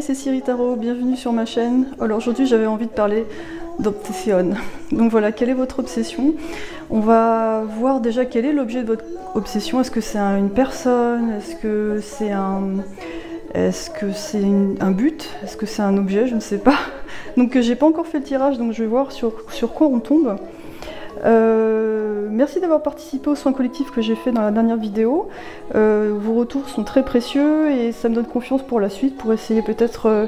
Salut, c'est Siri Tarot, bienvenue sur ma chaîne. Alors aujourd'hui j'avais envie de parler d'obsession. Donc voilà, quelle est votre obsession? On va voir déjà quel est l'objet de votre obsession. Est-ce que c'est une personne? Est-ce que c'est un but? Est-ce que c'est un objet? Je ne sais pas. Donc j'ai pas encore fait le tirage, donc je vais voir sur quoi on tombe. Merci d'avoir participé aux soins collectifs que j'ai fait dans la dernière vidéo. Vos retours sont très précieux et ça me donne confiance pour la suite, pour essayer peut-être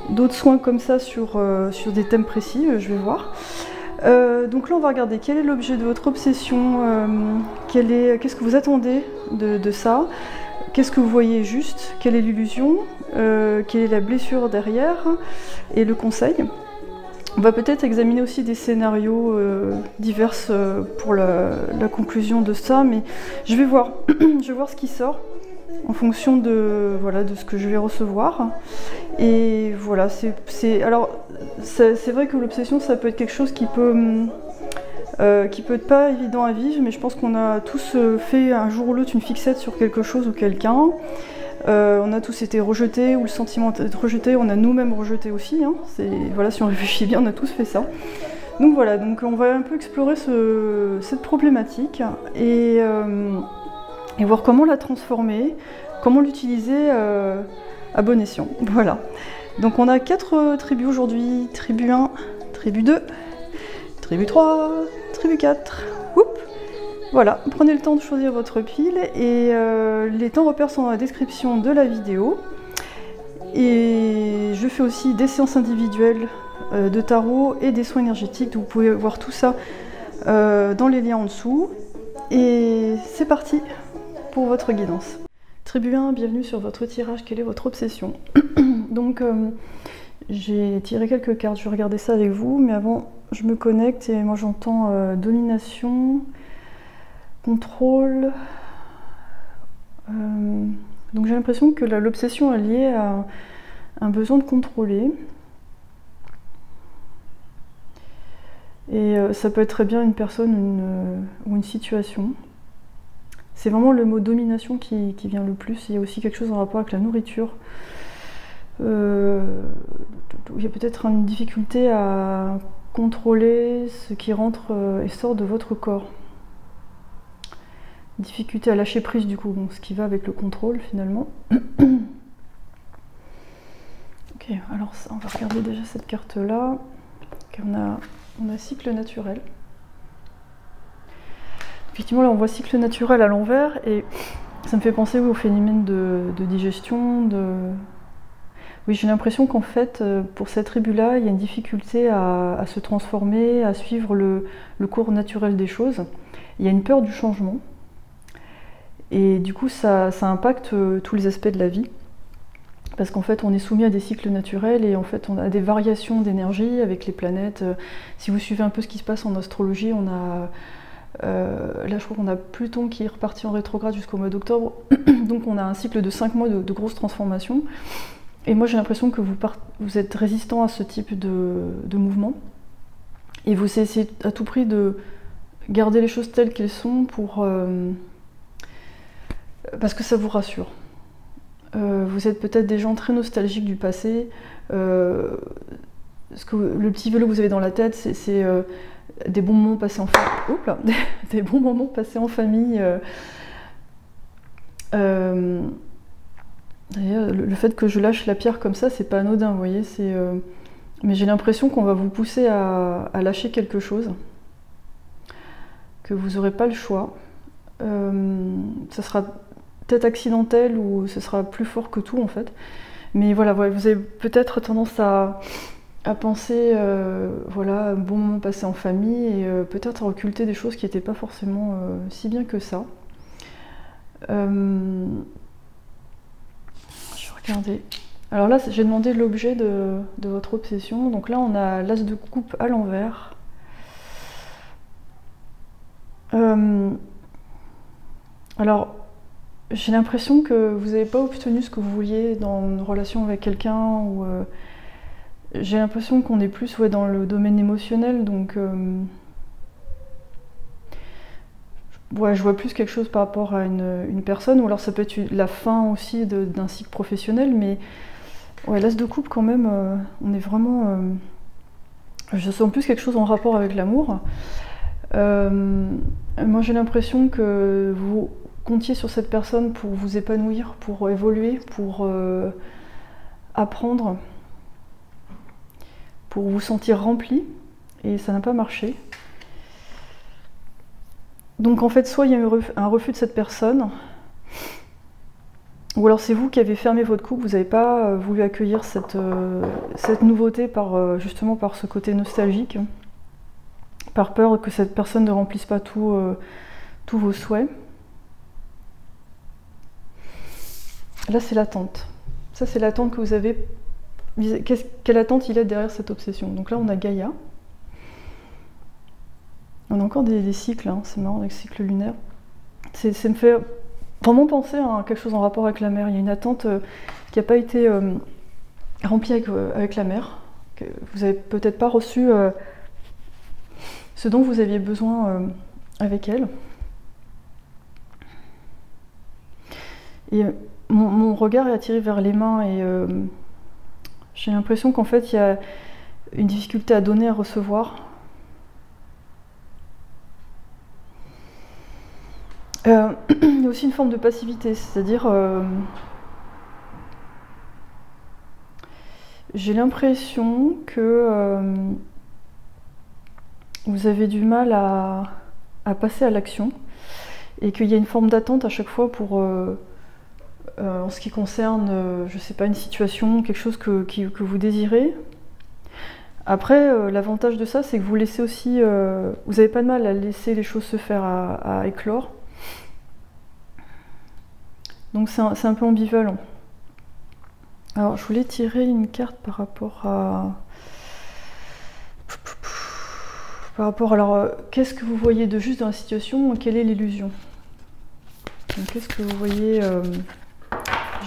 d'autres soins comme ça sur des thèmes précis, je vais voir. Donc là on va regarder quel est l'objet de votre obsession, qu'est-ce que vous attendez de ça, qu'est-ce que vous voyez juste, quelle est l'illusion, quelle est la blessure derrière et le conseil. On va peut-être examiner aussi des scénarios divers pour la conclusion de ça, mais je vais voir, je vais voir ce qui sort en fonction de ce que je vais recevoir. Et voilà, c'est vrai que l'obsession, ça peut être quelque chose qui peut être pas évident à vivre, mais je pense qu'on a tous fait un jour ou l'autre une fixette sur quelque chose ou quelqu'un. On a tous été rejetés, ou le sentiment d'être rejeté, on a nous-mêmes rejeté aussi, hein. Voilà, si on réfléchit bien, on a tous fait ça. Donc voilà, donc on va un peu explorer cette problématique et voir comment la transformer, comment l'utiliser à bon escient. Voilà. Donc on a 4 tribus aujourd'hui, tribu 1, tribu 2, tribu 3, tribu 4. Oups. Voilà, prenez le temps de choisir votre pile et les temps repères sont dans la description de la vidéo. Et je fais aussi des séances individuelles de tarot et des soins énergétiques, donc vous pouvez voir tout ça dans les liens en dessous. Et c'est parti pour votre guidance. Tribu 1, bienvenue sur votre tirage, quelle est votre obsession? Donc j'ai tiré quelques cartes, je vais regarder ça avec vous, mais avant je me connecte et moi j'entends domination, contrôle. Donc j'ai l'impression que l'obsession est liée à un besoin de contrôler. Et ça peut être très bien une personne ou une situation. C'est vraiment le mot domination qui vient le plus. Il y a aussi quelque chose en rapport avec la nourriture. Il y a peut-être une difficulté à contrôler ce qui rentre et sort de votre corps. Difficulté à lâcher prise du coup, bon, ce qui va avec le contrôle finalement. Ok, alors ça, on va regarder déjà cette carte là. Okay, on a cycle naturel. Effectivement là on voit cycle naturel à l'envers et ça me fait penser au phénomène de digestion. Oui, j'ai l'impression qu'en fait pour cette tribu là il y a une difficulté à se transformer, à suivre le cours naturel des choses. Il y a une peur du changement. Et du coup, ça impacte tous les aspects de la vie. Parce qu'en fait, on est soumis à des cycles naturels et en fait, on a des variations d'énergie avec les planètes. Si vous suivez un peu ce qui se passe en astrologie, on a... là, je crois qu'on a Pluton qui est reparti en rétrograde jusqu'au mois d'octobre. Donc, on a un cycle de 5 mois de grosses transformations. Et moi, j'ai l'impression que vous êtes résistant à ce type de mouvement. Et vous essayez à tout prix de garder les choses telles qu'elles sont pour... parce que ça vous rassure. Vous êtes peut-être des gens très nostalgiques du passé. Le petit vélo que vous avez dans la tête, c'est des bons moments passés en famille. Des bons moments passés en famille. D'ailleurs, le fait que je lâche la pierre comme ça, c'est pas anodin, vous voyez. Mais j'ai l'impression qu'on va vous pousser à lâcher quelque chose, que vous n'aurez pas le choix. Ça sera peut-être accidentel ou ce sera plus fort que tout en fait. Mais voilà, vous avez peut-être tendance à penser voilà, un bon moment passé en famille et peut-être à occulter des choses qui n'étaient pas forcément si bien que ça. Je vais regarder. Alors là, j'ai demandé l'objet de votre obsession. Donc là, on a l'as de coupe à l'envers. Alors, j'ai l'impression que vous n'avez pas obtenu ce que vous vouliez dans une relation avec quelqu'un. Ou j'ai l'impression qu'on est plus dans le domaine émotionnel. Donc, je vois plus quelque chose par rapport à une personne. Ou alors ça peut être la fin aussi d'un cycle professionnel. Mais Ouais, l'as de coupe quand même, on est vraiment... je sens plus quelque chose en rapport avec l'amour. Moi j'ai l'impression que vous comptiez sur cette personne pour vous épanouir, pour évoluer, pour apprendre, pour vous sentir rempli, et ça n'a pas marché. Donc en fait, soit il y a eu un refus de cette personne, ou alors c'est vous qui avez fermé votre couple, vous n'avez pas voulu accueillir cette nouveauté justement par ce côté nostalgique, par peur que cette personne ne remplisse pas tous vos souhaits. Là c'est l'attente. Ça c'est l'attente que vous avez. Quelle attente il y a derrière cette obsession? Donc là on a Gaïa. On a encore des cycles, hein. C'est marrant avec le cycle lunaire. Ça me fait vraiment penser à quelque chose en rapport avec la mer. Il y a une attente qui n'a pas été remplie avec la mer. Que vous n'avez peut-être pas reçu ce dont vous aviez besoin avec elle. Et mon regard est attiré vers les mains et j'ai l'impression qu'en fait il y a une difficulté à donner, à recevoir. Il y a aussi une forme de passivité, c'est-à-dire j'ai l'impression que vous avez du mal à passer à l'action et qu'il y a une forme d'attente à chaque fois pour en ce qui concerne, je sais pas, une situation, quelque chose que vous désirez. Après, l'avantage de ça, c'est que vous laissez aussi, vous n'avez pas de mal à laisser les choses se faire, à éclore. Donc c'est un peu ambivalent. Alors je voulais tirer une carte par rapport à... alors, qu'est-ce que vous voyez de juste dans la situation? Quelle est l'illusion? Qu'est-ce que vous voyez...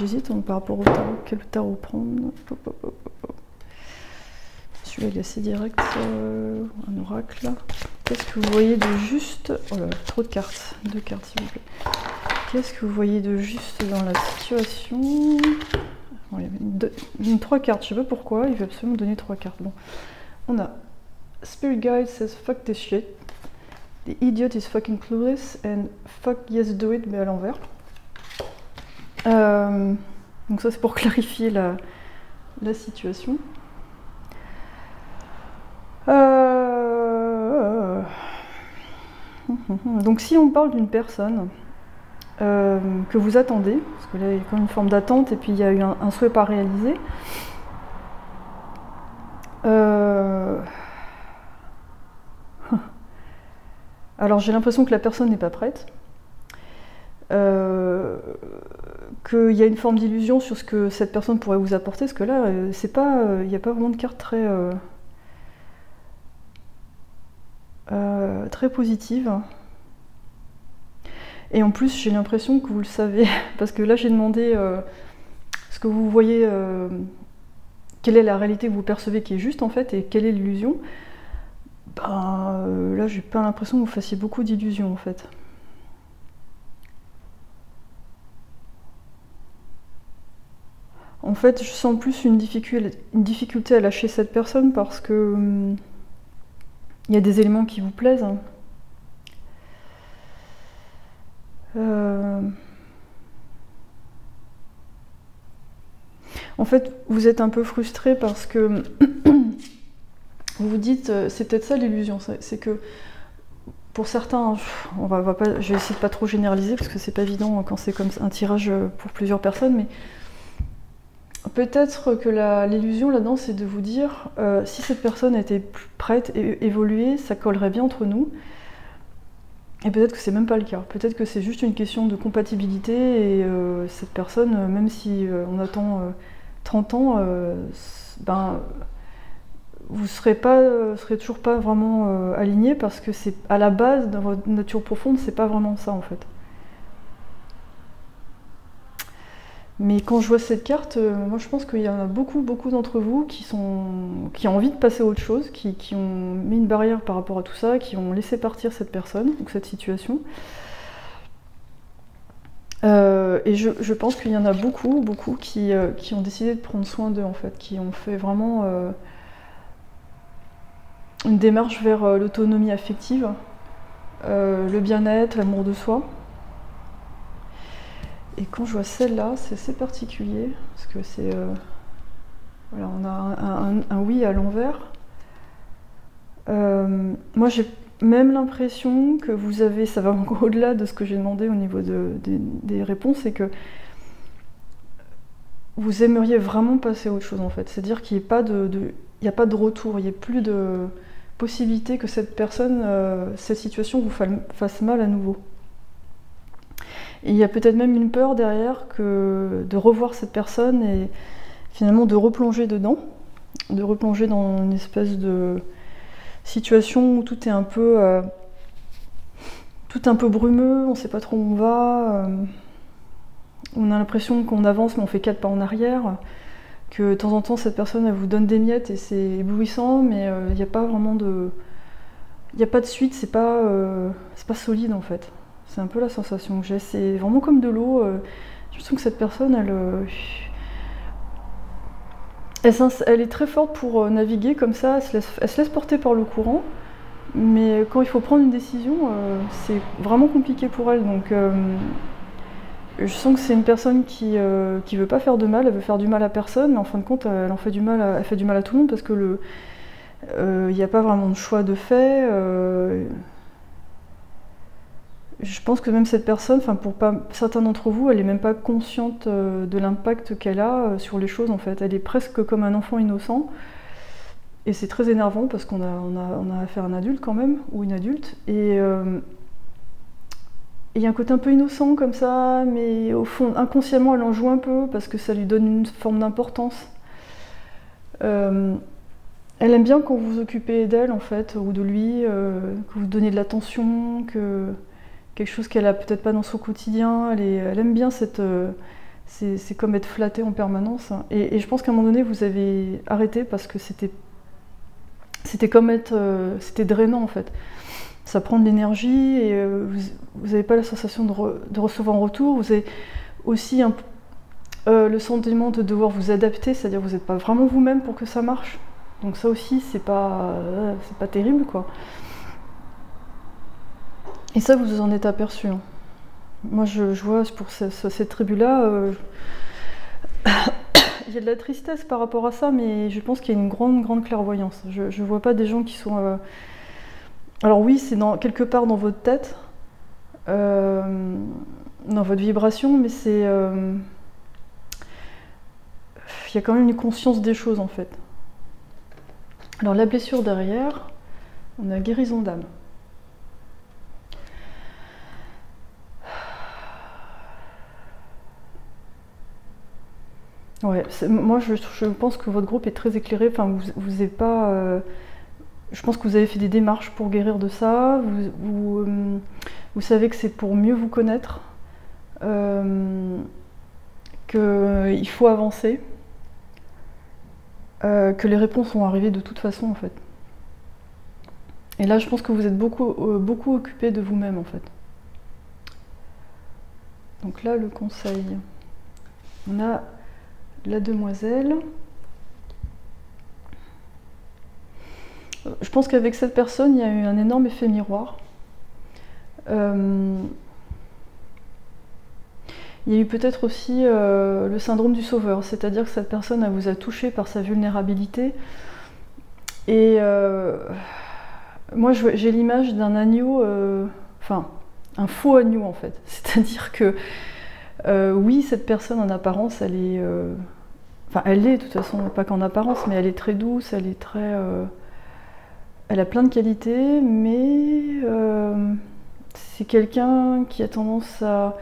J'hésite par rapport au tarot. Quel tarot prendre? Celui-là il est assez direct. Un oracle. Qu'est-ce que vous voyez de juste... Oh là, trop de cartes. 2 cartes s'il vous plaît. Qu'est-ce que vous voyez de juste dans la situation? Bon, il y a 3 cartes, je sais pas pourquoi, il veut absolument donner 3 cartes. Bon, on a Spirit Guide says fuck this shit, the idiot is fucking clueless, and fuck yes do it, mais à l'envers. Donc ça c'est pour clarifier la situation. Donc si on parle d'une personne que vous attendez, parce que là il y a quand même une forme d'attente et puis il y a eu un souhait pas réalisé. Alors j'ai l'impression que la personne n'est pas prête, qu'il y a une forme d'illusion sur ce que cette personne pourrait vous apporter, parce que là c'est pas, il n'y a pas vraiment de carte très positive. Et en plus, j'ai l'impression que vous le savez, parce que là j'ai demandé ce que vous voyez, quelle est la réalité que vous percevez qui est juste en fait, et quelle est l'illusion. Ben, là j'ai pas l'impression que vous fassiez beaucoup d'illusions en fait. En fait, je sens plus une difficulté à lâcher cette personne parce que il y a des éléments qui vous plaisent. En fait, vous êtes un peu frustré parce que vous vous dites, c'est peut-être ça l'illusion, c'est que pour certains, je vais essayer de pas trop généraliser parce que c'est pas évident quand c'est comme un tirage pour plusieurs personnes, mais peut-être que l'illusion là-dedans, c'est de vous dire, si cette personne était plus prête et évoluée, ça collerait bien entre nous. Et peut-être que c'est même pas le cas. Peut-être que c'est juste une question de compatibilité et cette personne, même si on attend 30 ans, ben, vous serez toujours pas vraiment aligné parce que c'est à la base, dans votre nature profonde, c'est pas vraiment ça en fait. Mais quand je vois cette carte, moi je pense qu'il y en a beaucoup d'entre vous qui ont envie de passer à autre chose, qui ont mis une barrière par rapport à tout ça, qui ont laissé partir cette personne, donc cette situation. Et je pense qu'il y en a beaucoup qui ont décidé de prendre soin d'eux en fait, qui ont fait vraiment une démarche vers l'autonomie affective, le bien-être, l'amour de soi. Et quand je vois celle-là, c'est assez particulier, parce que c'est... voilà, on a un oui à l'envers. Moi j'ai même l'impression que vous avez, ça va encore au-delà de ce que j'ai demandé au niveau des réponses, c'est que vous aimeriez vraiment passer à autre chose en fait. C'est-à-dire qu'il n'y a pas de retour, il n'y a plus de possibilité que cette personne, cette situation vous fasse mal à nouveau. Et il y a peut-être même une peur derrière de revoir cette personne et finalement de replonger dedans, de replonger dans une espèce de situation où tout est un peu brumeux, on ne sait pas trop où on va, on a l'impression qu'on avance mais on fait 4 pas en arrière, que de temps en temps cette personne elle vous donne des miettes et c'est éblouissant, mais il n'y a pas vraiment de... Il n'y a pas de suite, c'est pas solide en fait. C'est un peu la sensation que j'ai, c'est vraiment comme de l'eau. Je sens que cette personne, elle est très forte pour naviguer comme ça, elle se laisse porter par le courant, mais quand il faut prendre une décision, c'est vraiment compliqué pour elle. Donc je sens que c'est une personne qui veut pas faire de mal, elle veut faire du mal à personne, mais en fin de compte, elle fait du mal à tout le monde parce que il n'y a pas vraiment de choix de fait. Je pense que même cette personne, pour certains d'entre vous, elle n'est même pas consciente de l'impact qu'elle a sur les choses en fait. Elle est presque comme un enfant innocent. Et c'est très énervant parce qu'on a affaire à un adulte quand même, ou une adulte. Et il y a un côté un peu innocent comme ça, mais au fond, inconsciemment, elle en joue un peu parce que ça lui donne une forme d'importance. Elle aime bien quand vous vous occupez d'elle en fait, ou de lui, que vous donnez de l'attention, quelque chose qu'elle a peut-être pas dans son quotidien. Elle aime bien c'est comme être flattée en permanence. Et je pense qu'à un moment donné, vous avez arrêté parce que c'était drainant en fait. Ça prend de l'énergie et vous n'avez pas la sensation de recevoir en retour. Vous avez aussi le sentiment de devoir vous adapter, c'est-à-dire que vous n'êtes pas vraiment vous-même pour que ça marche. Donc ça aussi, c'est pas terrible quoi. Et ça, vous en êtes aperçu. Hein. Moi, je vois pour cette tribu-là, il y a de la tristesse par rapport à ça, mais je pense qu'il y a une grande clairvoyance. Je ne vois pas des gens qui sont... Alors oui, c'est quelque part dans votre tête, dans votre vibration, mais c'est... Il y a quand même une conscience des choses, en fait. Alors la blessure derrière, on a guérison d'âme. Ouais, moi je pense que votre groupe est très éclairé, vous n'avez pas... je pense que vous avez fait des démarches pour guérir de ça, vous savez que c'est pour mieux vous connaître, qu'il faut avancer, que les réponses vont arriver de toute façon en fait. Et là je pense que vous êtes beaucoup occupé de vous-même en fait. Donc là le conseil, on a la demoiselle. Je pense qu'avec cette personne, il y a eu un énorme effet miroir. Il y a eu peut-être aussi le syndrome du sauveur, c'est-à-dire que cette personne elle vous a touché par sa vulnérabilité. Et moi, j'ai l'image d'un agneau, un faux agneau en fait. C'est-à-dire que oui, cette personne en apparence, elle est... elle l'est de toute façon, pas qu'en apparence, mais elle est très douce, elle est très... elle a plein de qualités, mais c'est quelqu'un qui a tendance à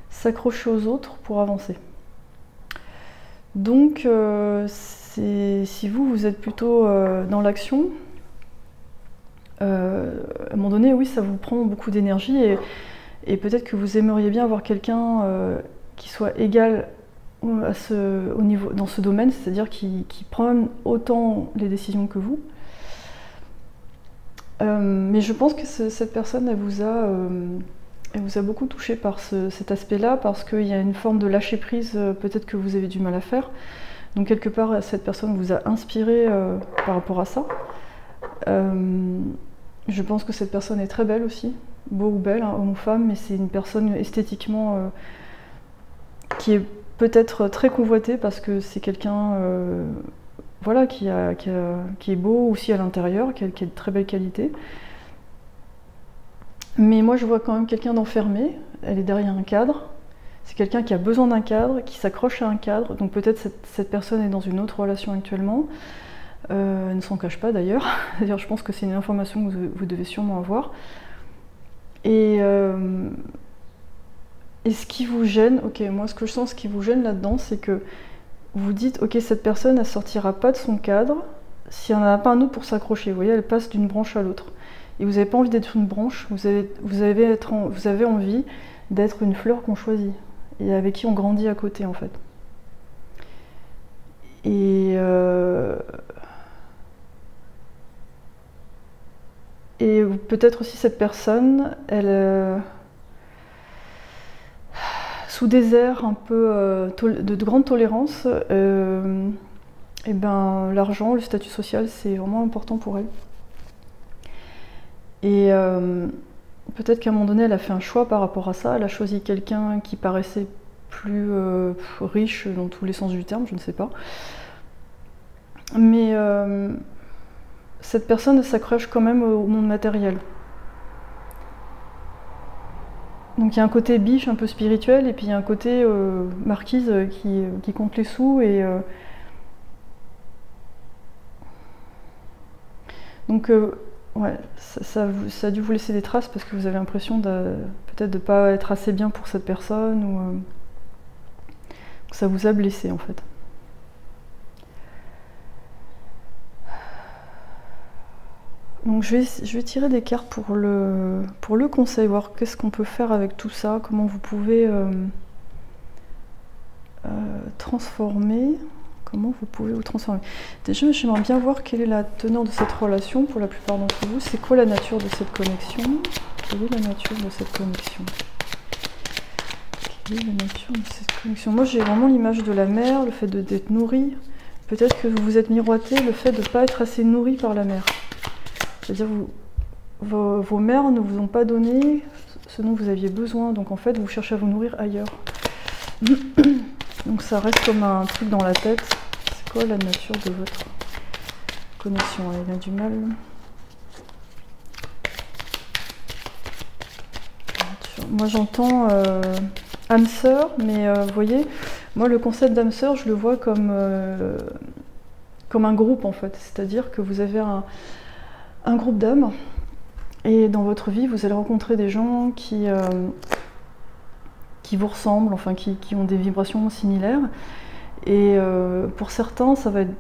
s'accrocher aux autres pour avancer. Donc, si vous êtes plutôt dans l'action, à un moment donné, oui, ça vous prend beaucoup d'énergie et peut-être que vous aimeriez bien avoir quelqu'un qui soit égal dans ce domaine, c'est-à-dire qui prenne autant les décisions que vous. Mais je pense que cette personne, Elle vous a beaucoup touché par cet aspect-là, parce qu'il y a une forme de lâcher-prise, peut-être que vous avez du mal à faire. Donc quelque part, cette personne vous a inspiré par rapport à ça. Je pense que cette personne est très belle aussi, beau ou belle, hein, homme ou femme, mais c'est une personne esthétiquement qui est peut-être très convoitée parce que c'est quelqu'un voilà, qui est beau aussi à l'intérieur, qui a de très belle qualité. Mais moi je vois quand même quelqu'un d'enfermé, elle est derrière un cadre. C'est quelqu'un qui a besoin d'un cadre, qui s'accroche à un cadre, donc peut-être cette personne est dans une autre relation actuellement. Elle ne s'en cache pas d'ailleurs. D'ailleurs, je pense que c'est une information que vous devez sûrement avoir. Et ce qui vous gêne, ok, moi ce que je sens, ce qui vous gêne là-dedans, c'est que vous dites, ok, cette personne, elle sortira pas de son cadre si elle n'en a pas un autre pour s'accrocher. Vous voyez, elle passe d'une branche à l'autre. Et vous n'avez pas envie d'être une branche, vous avez envie d'être une fleur qu'on choisit et avec qui on grandit à côté en fait. Et peut-être aussi cette personne, elle, sous des airs un peu de grande tolérance, et ben, l'argent, le statut social, c'est vraiment important pour elle. Et peut-être qu'à un moment donné, elle a fait un choix par rapport à ça. Elle a choisi quelqu'un qui paraissait plus riche dans tous les sens du terme, je ne sais pas. Mais cette personne s'accroche quand même au monde matériel. Donc il y a un côté biche un peu spirituel, et puis il y a un côté marquise qui compte les sous. Et donc ouais, ça a dû vous laisser des traces parce que vous avez l'impression peut-être de ne pas être assez bien pour cette personne, ou que ça vous a blessé en fait. Donc je vais tirer des cartes pour le conseil, voir qu'est-ce qu'on peut faire avec tout ça, comment vous pouvez transformer. Comment vous pouvez vous transformer. Déjà, j'aimerais bien voir quelle est la teneur de cette relation pour la plupart d'entre vous. C'est quoi la nature de cette connexion? Quelle est la nature de cette connexion? Quelle est la nature de cette connexion? Moi, j'ai vraiment l'image de la mer, le fait d'être nourri. Peut-être que vous vous êtes miroité le fait de ne pas être assez nourri par la mer. C'est-à-dire vos mères ne vous ont pas donné ce dont vous aviez besoin, donc en fait, vous cherchez à vous nourrir ailleurs. Donc ça reste comme un truc dans la tête. C'est quoi la nature de votre connexion? Elle a du mal. Moi j'entends âme sœur, mais vous voyez, moi le concept d'âme sœur, je le vois comme un groupe en fait. C'est-à-dire que vous avez un groupe d'âmes, et dans votre vie, vous allez rencontrer des gens qui vous ressemblent, enfin qui ont des vibrations similaires. Et pour certains, ça va être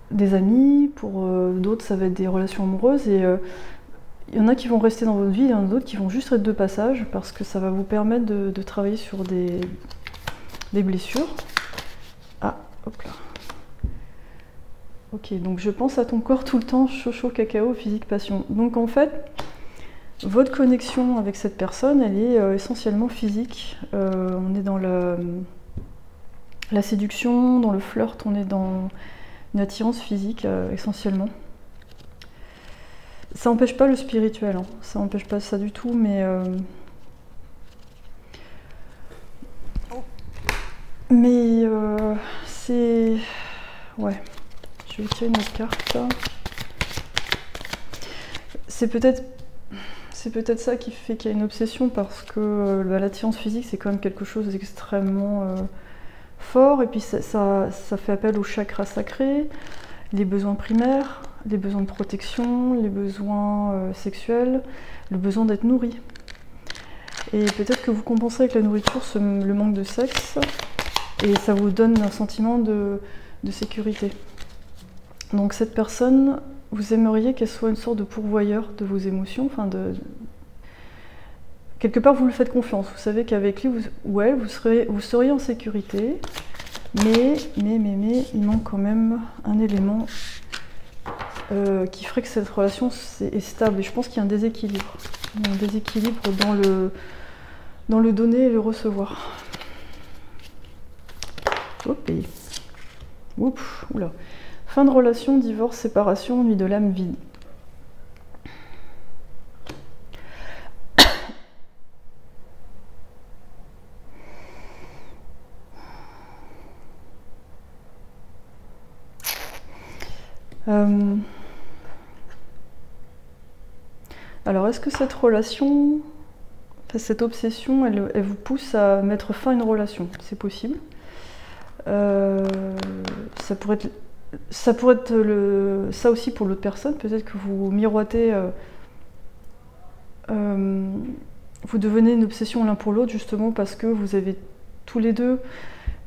des amis, pour d'autres, ça va être des relations amoureuses. Et il y en a qui vont rester dans votre vie, il y en a d'autres qui vont juste être de passage, parce que ça va vous permettre de travailler sur des blessures. Ah, hop là. Ok, donc je pense à ton corps tout le temps, chaud, cacao, physique, passion. Donc en fait, votre connexion avec cette personne, elle est essentiellement physique. On est dans la séduction, dans le flirt, on est dans une attirance physique essentiellement. Ça n'empêche pas le spirituel, hein. Ça n'empêche pas ça du tout, mais c'est... Ouais, je vais tirer une autre carte. C'est peut-être ça qui fait qu'il y a une obsession, parce que l'attirance physique, c'est quand même quelque chose d'extrêmement fort, et puis ça fait appel aux chakras sacrés, les besoins primaires, les besoins de protection, les besoins sexuels, le besoin d'être nourri. Et peut-être que vous compensez avec la nourriture le manque de sexe, et ça vous donne un sentiment de sécurité. Donc cette personne, vous aimeriez qu'elle soit une sorte de pourvoyeur de vos émotions, enfin quelque part vous lui faites confiance, vous savez qu'avec lui ou elle, vous seriez en sécurité, mais il manque quand même un élément qui ferait que cette relation est stable, et je pense qu'il y a un déséquilibre. Il y a un déséquilibre dans le donner et le recevoir. Hop, et... Oups, oula. Fin de relation, divorce, séparation, nuit de l'âme vide. Alors, est-ce que cette relation, cette obsession, elle vous pousse à mettre fin à une relation? C'est possible. Ça pourrait être ça aussi pour l'autre personne. Peut-être que vous miroitez, vous devenez une obsession l'un pour l'autre justement parce que vous avez tous les deux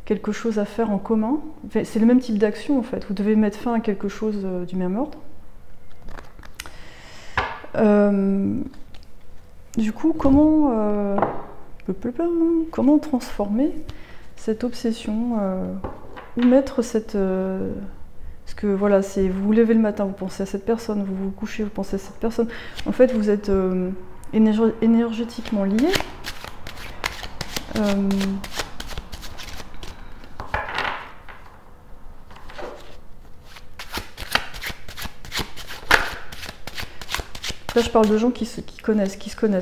quelque chose à faire en commun. C'est le même type d'action en fait. Vous devez mettre fin à quelque chose du même ordre. Du coup, comment transformer cette obsession ou mettre cette... parce que voilà, vous vous levez le matin, vous pensez à cette personne, vous vous couchez, vous pensez à cette personne. En fait, vous êtes énergétiquement liés. Là, je parle de gens qui se connaissent.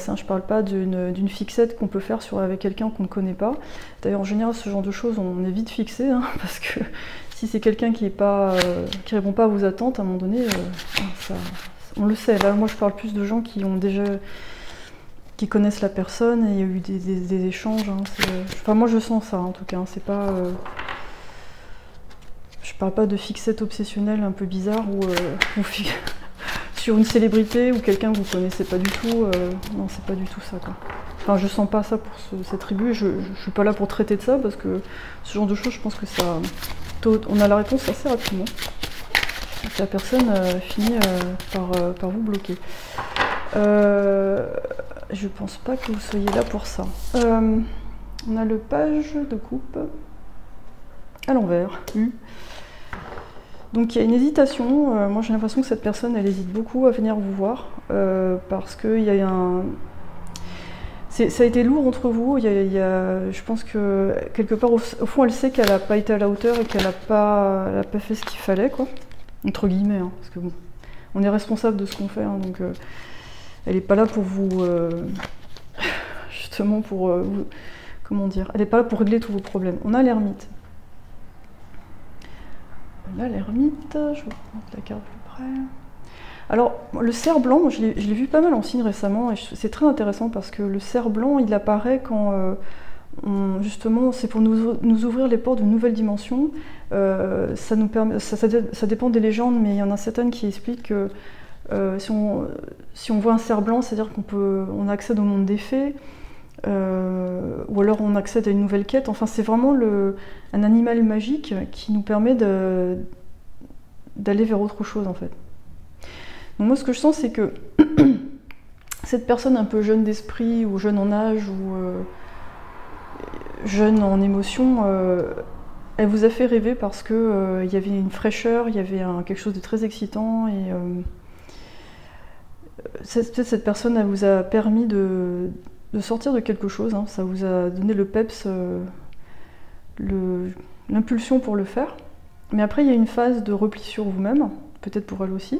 Hein. Je ne parle pas d'une fixette qu'on peut faire avec quelqu'un qu'on ne connaît pas. D'ailleurs, en général, ce genre de choses, on est vite fixé, hein, parce que si c'est quelqu'un qui répond pas à vos attentes, à un moment donné, on le sait. Là, moi, je parle plus de gens qui connaissent la personne et il y a eu des échanges. Hein. Enfin, moi, je sens ça, en tout cas. Hein. C'est pas... je parle pas de fixette obsessionnelle un peu bizarre où sur une célébrité ou quelqu'un que vous connaissez pas du tout, non, c'est pas du tout ça, quoi. Enfin, je sens pas ça pour cette tribu, je suis pas là pour traiter de ça, parce que ce genre de choses, je pense que ça... On a la réponse assez rapidement. Donc, la personne finit par vous bloquer. Je pense pas que vous soyez là pour ça. On a le page de coupe à l'envers. Donc il y a une hésitation, moi j'ai l'impression que cette personne elle hésite beaucoup à venir vous voir parce qu'il y a ça a été lourd entre vous, je pense que quelque part au fond elle sait qu'elle n'a pas été à la hauteur et qu'elle n'a pas fait ce qu'il fallait, quoi, entre guillemets, hein, parce que bon, on est responsable de ce qu'on fait, hein, donc elle n'est pas là pour vous, justement pour, comment dire, elle n'est pas là pour régler tous vos problèmes. On a l'ermite. Là, l'ermite, je vais vous mettre la carte plus près. Alors, le cerf blanc, je l'ai vu pas mal en signe récemment, et c'est très intéressant parce que le cerf blanc, il apparaît quand, justement, c'est pour nous ouvrir les portes de nouvelles dimensions. Ça dépend des légendes, mais il y en a certaines qui expliquent que si on voit un cerf blanc, c'est-à-dire qu'on accède au monde des fées, ou alors on accède à une nouvelle quête. Enfin, c'est vraiment un animal magique qui nous permet d'aller vers autre chose, en fait. Donc moi, ce que je sens, c'est que cette personne un peu jeune d'esprit, ou jeune en âge, ou jeune en émotion, elle vous a fait rêver parce que il y avait une fraîcheur, il y avait quelque chose de très excitant, et peut-être cette personne, elle vous a permis de sortir de quelque chose, hein. Ça vous a donné le peps, l'impulsion pour le faire. Mais après, il y a une phase de repli sur vous-même, peut-être pour elle aussi.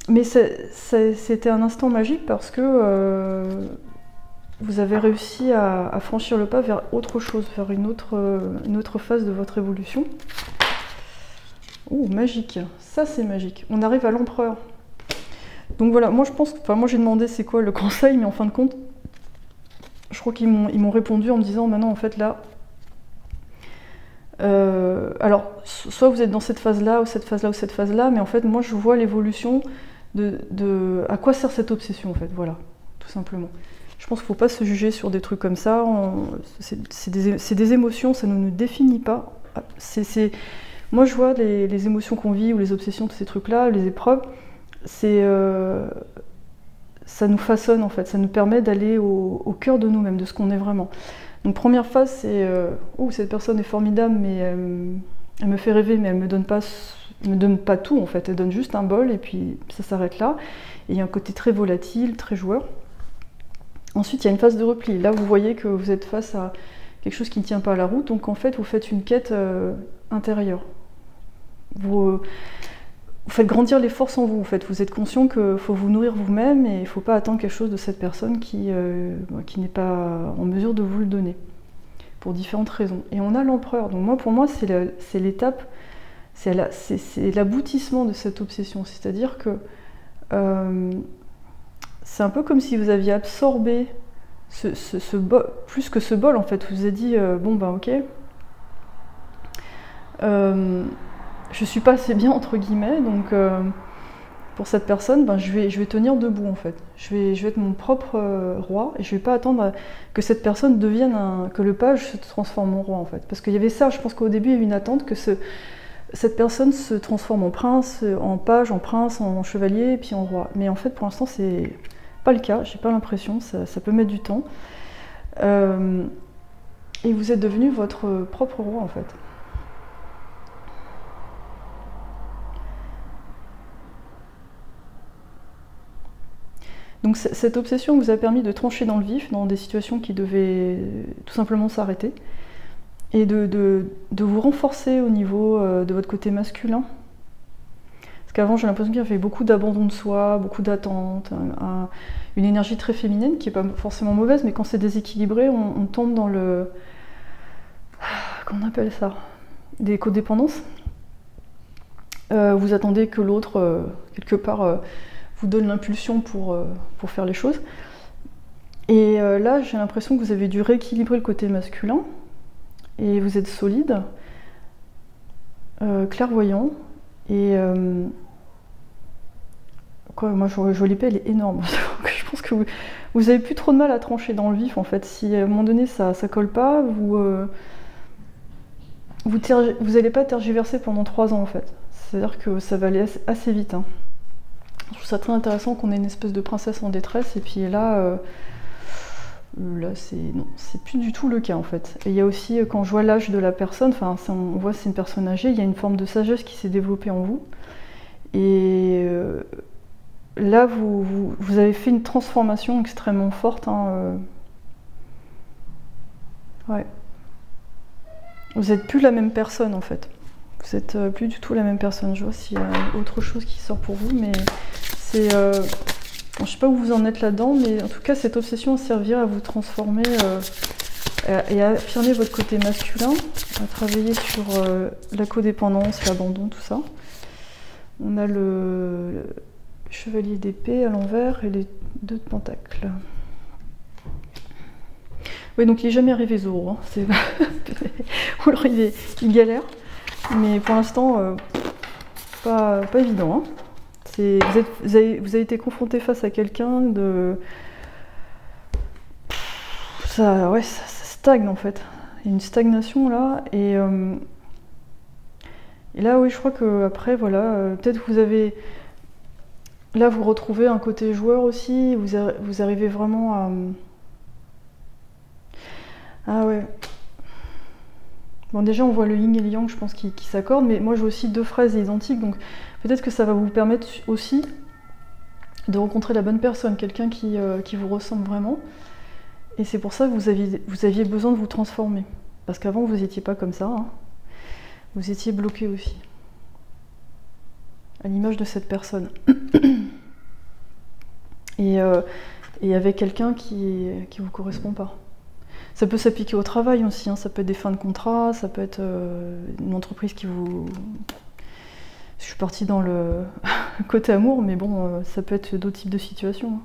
Mais c'était un instant magique parce que vous avez réussi à franchir le pas vers autre chose, vers une autre phase de votre évolution. Oh, magique, ça c'est magique. On arrive à l'empereur. Donc voilà, moi je pense, moi j'ai demandé c'est quoi le conseil, mais en fin de compte, je crois qu'ils m'ont répondu en me disant maintenant en fait là, alors soit vous êtes dans cette phase-là, ou cette phase-là, ou cette phase-là, mais en fait moi je vois l'évolution à quoi sert cette obsession en fait, voilà, tout simplement. Je pense qu'il ne faut pas se juger sur des trucs comme ça, c'est des émotions, ça ne nous définit pas. Moi je vois les émotions qu'on vit, ou les obsessions, tous ces trucs-là, les épreuves, ça nous façonne en fait, ça nous permet d'aller au cœur de nous-mêmes, de ce qu'on est vraiment. Donc première phase, c'est oh, cette personne est formidable, mais elle me fait rêver, mais elle me donne pas tout en fait, elle donne juste un bol et puis ça s'arrête là. Et il y a un côté très volatile, très joueur. Ensuite, il y a une phase de repli. Là, vous voyez que vous êtes face à quelque chose qui ne tient pas à la route, donc en fait, vous faites une quête intérieure. Vous faites grandir les forces en vous, en fait. Vous êtes conscient qu'il faut vous nourrir vous-même et il ne faut pas attendre quelque chose de cette personne qui n'est pas en mesure de vous le donner, pour différentes raisons. Et on a l'empereur. Donc moi, pour moi, c'est l'étape, c'est l'aboutissement de cette obsession. C'est-à-dire que c'est un peu comme si vous aviez absorbé ce bol, plus que ce bol en fait. Vous vous êtes dit, bon ben ok, je suis pas assez bien entre guillemets, donc pour cette personne, ben, je vais tenir debout en fait. Je vais être mon propre roi et je vais pas attendre que cette personne devienne que le page se transforme en roi en fait. Parce qu'il y avait ça, je pense qu'au début il y avait une attente que cette personne se transforme en prince, en page, en prince, en chevalier et puis en roi. Mais en fait pour l'instant c'est pas le cas, j'ai pas l'impression, ça peut mettre du temps. Et vous êtes devenu votre propre roi en fait. Donc cette obsession vous a permis de trancher dans le vif, dans des situations qui devaient tout simplement s'arrêter, et de vous renforcer au niveau de votre côté masculin. Parce qu'avant j'ai l'impression qu'il y avait beaucoup d'abandon de soi, beaucoup d'attente, une énergie très féminine qui n'est pas forcément mauvaise, mais quand c'est déséquilibré, on tombe dans le... Comment on appelle ça? Des codépendances. Vous attendez que l'autre, quelque part, vous donne l'impulsion pour faire les choses. Et là, j'ai l'impression que vous avez dû rééquilibrer le côté masculin, et vous êtes solide, clairvoyant, et... moi, je vois l'épée, elle est énorme. Je pense que vous avez plus trop de mal à trancher dans le vif, en fait. Si à un moment donné, ça colle pas, vous n'allez pas tergiverser pendant 3 ans, en fait. C'est-à-dire que ça va aller assez vite. Hein. Je trouve ça très intéressant qu'on ait une espèce de princesse en détresse, et puis là c'est plus du tout le cas, en fait. Et il y a aussi, quand je vois l'âge de la personne, enfin, on voit que c'est une personne âgée, il y a une forme de sagesse qui s'est développée en vous. Et... là, vous avez fait une transformation extrêmement forte. Hein, ouais. Vous n'êtes plus la même personne, en fait. Vous n'êtes plus du tout la même personne. Je vois s'il y a autre chose qui sort pour vous, mais c'est... Bon, je ne sais pas où vous en êtes là-dedans, mais en tout cas, cette obsession servira à vous transformer et à affirmer votre côté masculin, à travailler sur la codépendance, l'abandon, tout ça. On a le chevalier d'épée à l'envers et les 2 de pentacle. Oui, donc il n'est jamais arrivé Zoro. Hein. Ou alors il galère. Mais pour l'instant, pas évident. Hein. Vous avez été confronté face à quelqu'un de... Ça stagne en fait. Il y a une stagnation là. Et là, oui, je crois qu'après, voilà, peut-être vous avez... Là, vous retrouvez un côté joueur aussi, vous arrivez vraiment à... Ah ouais. Bon, déjà, on voit le yin et le yang, je pense, qui s'accordent, mais moi, j'ai aussi 2 phrases identiques, donc peut-être que ça va vous permettre aussi de rencontrer la bonne personne, quelqu'un qui vous ressemble vraiment. Et c'est pour ça que vous aviez besoin de vous transformer. Parce qu'avant, vous n'étiez pas comme ça. Hein. Vous étiez bloqué aussi. À l'image de cette personne. Et avec quelqu'un qui vous correspond pas. Ça peut s'appliquer au travail aussi, hein. Ça peut être des fins de contrat, ça peut être une entreprise qui vous... Je suis partie dans le côté amour, mais bon, ça peut être d'autres types de situations. Hein.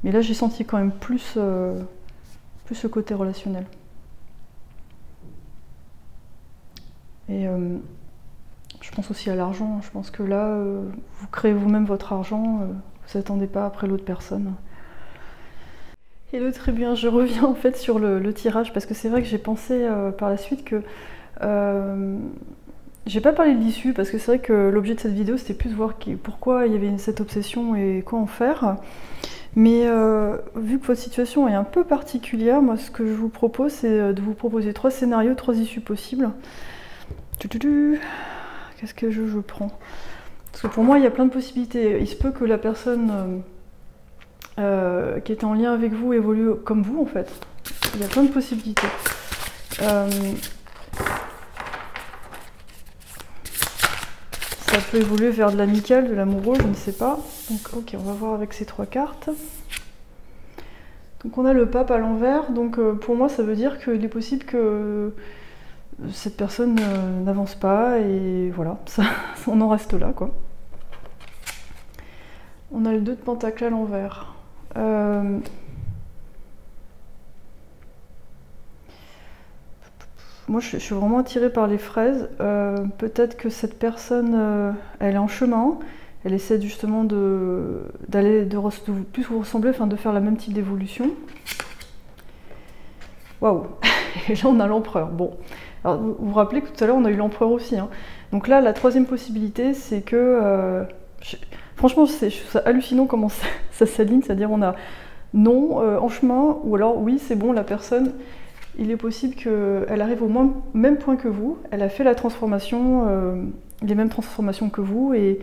Mais là, j'ai senti quand même plus ce côté relationnel. Et je pense aussi à l'argent. Je pense que là, vous créez vous-même votre argent, vous n'attendez pas après l'autre personne. Et le très bien, je reviens en fait sur le tirage, parce que c'est vrai que j'ai pensé par la suite que... j'ai pas parlé de l'issue, parce que c'est vrai que l'objet de cette vidéo, c'était plus de voir pourquoi il y avait cette obsession et quoi en faire. Mais vu que votre situation est un peu particulière, moi ce que je vous propose, c'est de vous proposer 3 scénarios, 3 issues possibles. Qu'est-ce que je prends? Parce que pour moi, il y a plein de possibilités. Il se peut que la personne qui était en lien avec vous évolue comme vous en fait. Il y a plein de possibilités. Ça peut évoluer vers de l'amical, de l'amoureux, je ne sais pas. Donc ok, on va voir avec ces 3 cartes. Donc on a le pape à l'envers, donc pour moi ça veut dire qu'il est possible que cette personne n'avance pas et voilà, ça, on en reste là quoi. On a le 2 de pentacle à l'envers. Moi je suis vraiment attirée par les fraises. Peut-être que cette personne, elle est en chemin. Elle essaie justement de plus vous ressembler, enfin de faire la même type d'évolution. Waouh. Et là on a l'empereur. Bon. Alors vous vous rappelez que tout à l'heure on a eu l'empereur aussi. Hein. Donc là la 3e possibilité c'est que... franchement je trouve ça hallucinant comment ça s'aligne. C'est-à-dire on a non en chemin ou alors oui c'est bon la personne... Il est possible qu'elle arrive au même point que vous. Elle a fait la transformation, les mêmes transformations que vous et...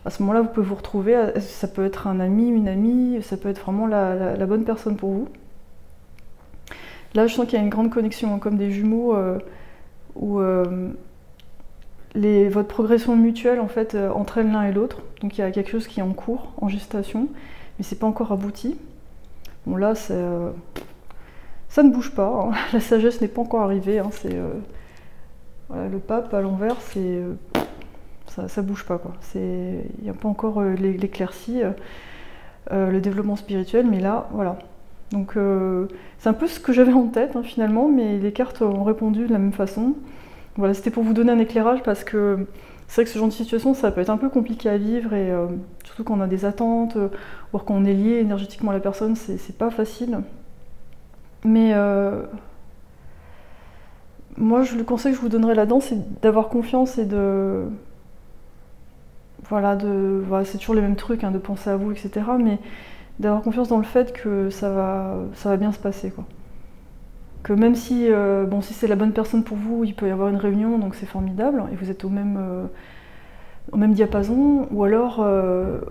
À ce moment-là, vous pouvez vous retrouver, ça peut être un ami, une amie, ça peut être vraiment la bonne personne pour vous. Là, je sens qu'il y a une grande connexion, hein, comme des jumeaux, où votre progression mutuelle en fait, entraîne l'un et l'autre. Donc il y a quelque chose qui est en cours, en gestation, mais c'est pas encore abouti. Bon là, ça ne bouge pas, hein. La sagesse n'est pas encore arrivée. Hein. Voilà, le pape à l'envers, c'est... Ça bouge pas quoi. Il n'y a pas encore l'éclaircie, le développement spirituel, mais là, voilà. Donc c'est un peu ce que j'avais en tête hein, finalement, mais les cartes ont répondu de la même façon. Voilà, c'était pour vous donner un éclairage parce que c'est vrai que ce genre de situation, ça peut être un peu compliqué à vivre et surtout quand on a des attentes, ou quand on est lié énergétiquement à la personne, c'est pas facile. Mais moi, le conseil que je vous donnerais là-dedans, c'est d'avoir confiance et de... Voilà, c'est toujours les mêmes trucs, hein, de penser à vous, etc. Mais d'avoir confiance dans le fait que ça va bien se passer, quoi. Que même si, si c'est la bonne personne pour vous, il peut y avoir une réunion, donc c'est formidable, et vous êtes au même diapason, ou alors,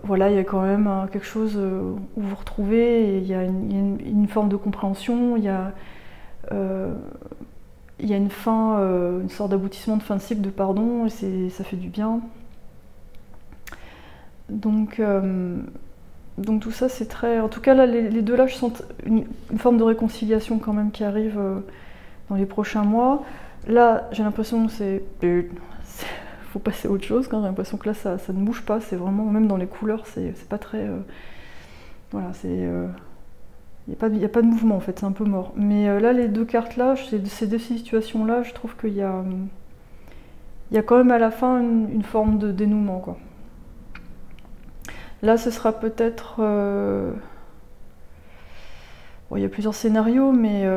voilà, il y a quand même quelque chose où vous vous retrouvez, et il y a une forme de compréhension, il y a une fin, une sorte d'aboutissement de fin de cycle, de pardon, et ça fait du bien. Donc tout ça c'est très... En tout cas là, les deux là je sens une forme de réconciliation quand même qui arrive dans les prochains mois. Là j'ai l'impression que faut passer à autre chose, j'ai l'impression que là ça ne bouge pas, c'est vraiment, même dans les couleurs, c'est pas très... voilà, il n'y a pas de mouvement en fait, c'est un peu mort. Mais là les 2 cartes là, ces 2 situations là, je trouve qu'il y a quand même à la fin une forme de dénouement quoi. Là, ce sera peut-être... Bon, il y a plusieurs scénarios, mais...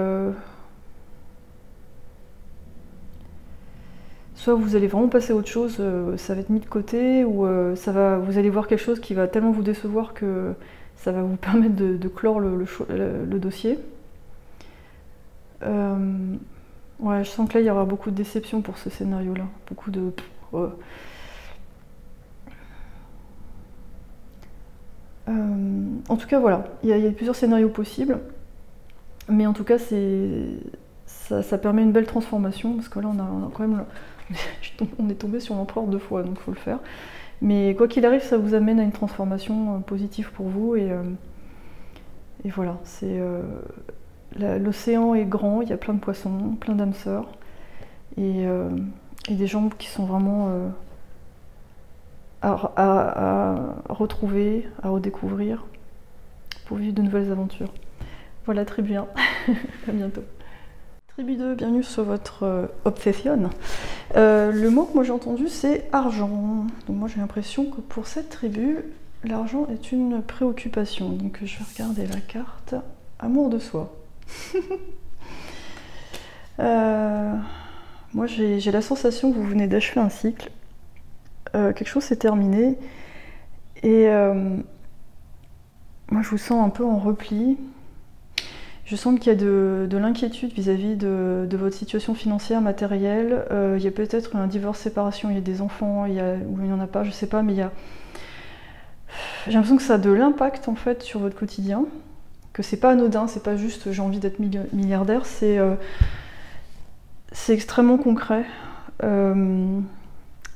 Soit vous allez vraiment passer à autre chose, ça va être mis de côté, ou vous allez voir quelque chose qui va tellement vous décevoir que ça va vous permettre de clore le dossier. Ouais, je sens que là, il y aura beaucoup de déception pour ce scénario-là. Beaucoup de... en tout cas, voilà, il y a plusieurs scénarios possibles, mais en tout cas, ça permet une belle transformation, parce que là, on a quand même, on est tombé sur l'empereur 2 fois, donc il faut le faire. Mais quoi qu'il arrive, ça vous amène à une transformation positive pour vous, et voilà, l'océan est grand, il y a plein de poissons, plein d'âmes sœurs, et des gens qui sont vraiment... à retrouver, à redécouvrir, pour vivre de nouvelles aventures. Voilà, très bien. À bientôt. Tribu 2, bienvenue sur votre obsession. Le mot que moi j'ai entendu, c'est argent. Donc moi j'ai l'impression que pour cette tribu, l'argent est une préoccupation. Donc je vais regarder la carte. Amour de soi. Moi j'ai la sensation que vous venez d'achever un cycle. Quelque chose s'est terminé et moi je vous sens un peu en repli. Je sens qu'il y a de l'inquiétude vis-à-vis de votre situation financière, matérielle. Il y a peut-être un divorce, séparation, il y a des enfants, ou il n'y en a pas, je sais pas, mais il y a... j'ai l'impression que ça a de l'impact en fait sur votre quotidien, que c'est pas anodin, c'est pas juste j'ai envie d'être milliardaire, c'est extrêmement concret.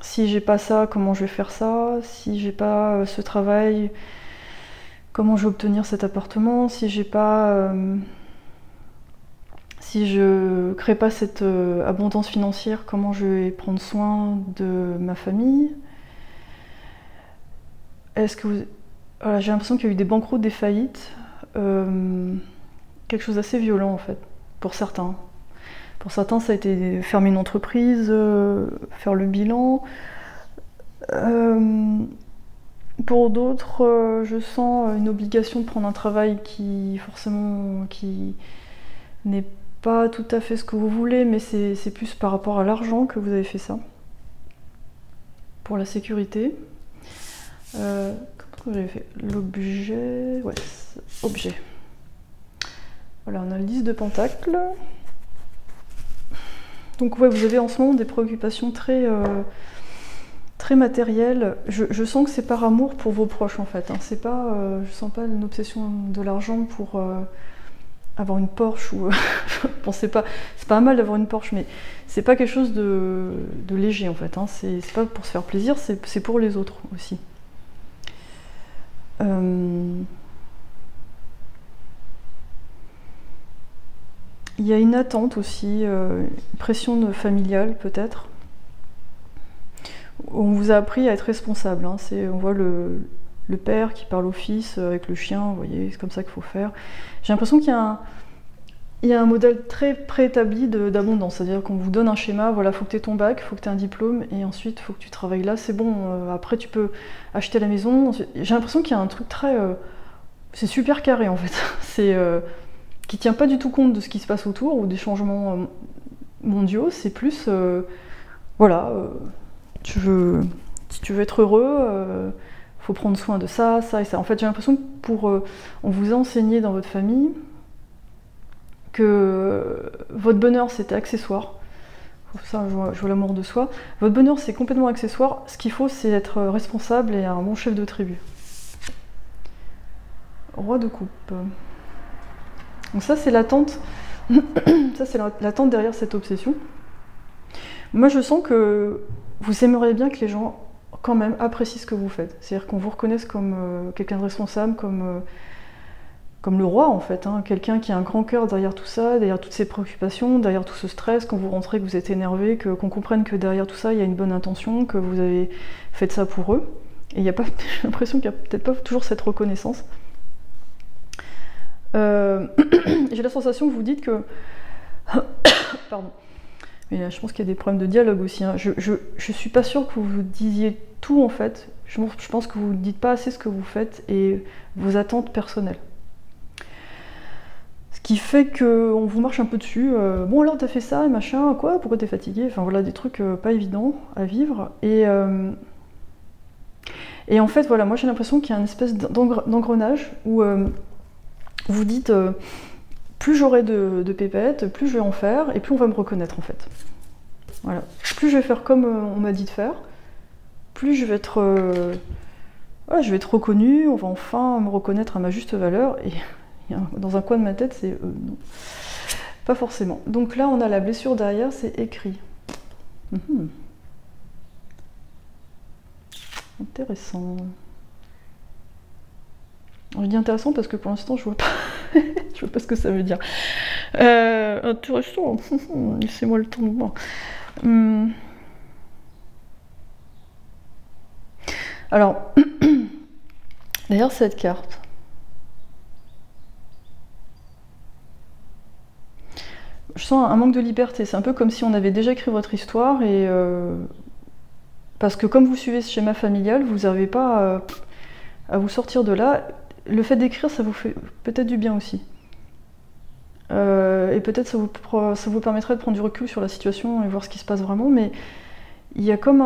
Si j'ai pas ça, comment je vais faire ça? Si j'ai pas ce travail, comment je vais obtenir cet appartement? Si j'ai pas, si je crée pas cette abondance financière, comment je vais prendre soin de ma famille? Est-ce que vous... Voilà, j'ai l'impression qu'il y a eu des banqueroutes, des faillites, quelque chose d'assez violent en fait, pour certains. Pour certains, ça a été fermer une entreprise, faire le bilan. Pour d'autres, je sens une obligation de prendre un travail qui n'est pas tout à fait ce que vous voulez, mais c'est plus par rapport à l'argent que vous avez fait ça. Pour la sécurité. Qu'est-ce que j'avais fait? L'objet... Ouais, objet. Voilà, on a le 10 de Pentacle. Donc ouais, vous avez en ce moment des préoccupations très matérielles. Je sens que c'est par amour pour vos proches en fait. Hein. C'est pas, je sens pas une obsession de l'argent pour avoir une Porsche ou. Bon, c'est pas mal d'avoir une Porsche, mais c'est pas quelque chose de léger en fait. Hein. C'est pas pour se faire plaisir, c'est pour les autres aussi. Il y a une attente aussi, une pression familiale peut-être. On vous a appris à être responsable. Hein. On voit le père qui parle au fils avec le chien, vous voyez, c'est comme ça qu'il faut faire. J'ai l'impression qu'il y a un modèle très préétabli d'abondance, c'est-à-dire qu'on vous donne un schéma, voilà, faut que tu aies ton bac, faut que tu aies un diplôme, et ensuite faut que tu travailles là, c'est bon, après tu peux acheter la maison. J'ai l'impression qu'il y a un truc très... c'est super carré en fait. C'est... qui tient pas du tout compte de ce qui se passe autour ou des changements mondiaux, c'est plus voilà, si tu veux être heureux, faut prendre soin de ça, ça et ça. En fait, j'ai l'impression que on vous a enseigné dans votre famille que votre bonheur c'était accessoire. Ça, je vois l'amour de soi. Votre bonheur c'est complètement accessoire. Ce qu'il faut, c'est être responsable et un bon chef de tribu. Roi de coupe. Donc ça c'est l'attente, ça c'est l'attente derrière cette obsession. Moi je sens que vous aimeriez bien que les gens quand même apprécient ce que vous faites. C'est-à-dire qu'on vous reconnaisse comme quelqu'un de responsable, comme le roi en fait, hein. Quelqu'un qui a un grand cœur derrière tout ça, derrière toutes ces préoccupations, derrière tout ce stress, quand vous rentrez, que vous êtes énervé, qu'on comprenne que derrière tout ça il y a une bonne intention, que vous avez fait ça pour eux. Et il y a pas, j'ai l'impression qu'il n'y a peut-être pas toujours cette reconnaissance. J'ai la sensation que vous dites que... Pardon. Mais je pense qu'il y a des problèmes de dialogue aussi. Hein. Je suis pas sûre que vous disiez tout en fait. Je pense que vous ne dites pas assez ce que vous faites et vos attentes personnelles. Ce qui fait qu'on vous marche un peu dessus. Bon alors t'as fait ça et machin, quoi? Pourquoi t'es fatigué? Enfin voilà, des trucs pas évidents à vivre. Et en fait voilà, moi j'ai l'impression qu'il y a une espèce d'engrenage où... vous dites, plus j'aurai de pépettes, plus je vais en faire, et plus on va me reconnaître en fait. Voilà. Plus je vais faire comme on m'a dit de faire, plus je vais être reconnue, on va enfin me reconnaître à ma juste valeur, et dans un coin de ma tête, c'est non. Pas forcément. Donc là, on a la blessure derrière, c'est écrit. Intéressant. Je dis intéressant parce que pour l'instant je vois pas, je vois pas ce que ça veut dire. Intéressant, laissez-moi le temps de voir. Alors, d'ailleurs cette carte. Je sens un manque de liberté, c'est un peu comme si on avait déjà écrit votre histoire et... parce que comme vous suivez ce schéma familial, vous n'arrivez pas à vous sortir de là. Le fait d'écrire, ça vous fait peut-être du bien aussi. Et peut-être ça vous permettrait de prendre du recul sur la situation et voir ce qui se passe vraiment, mais il y a comme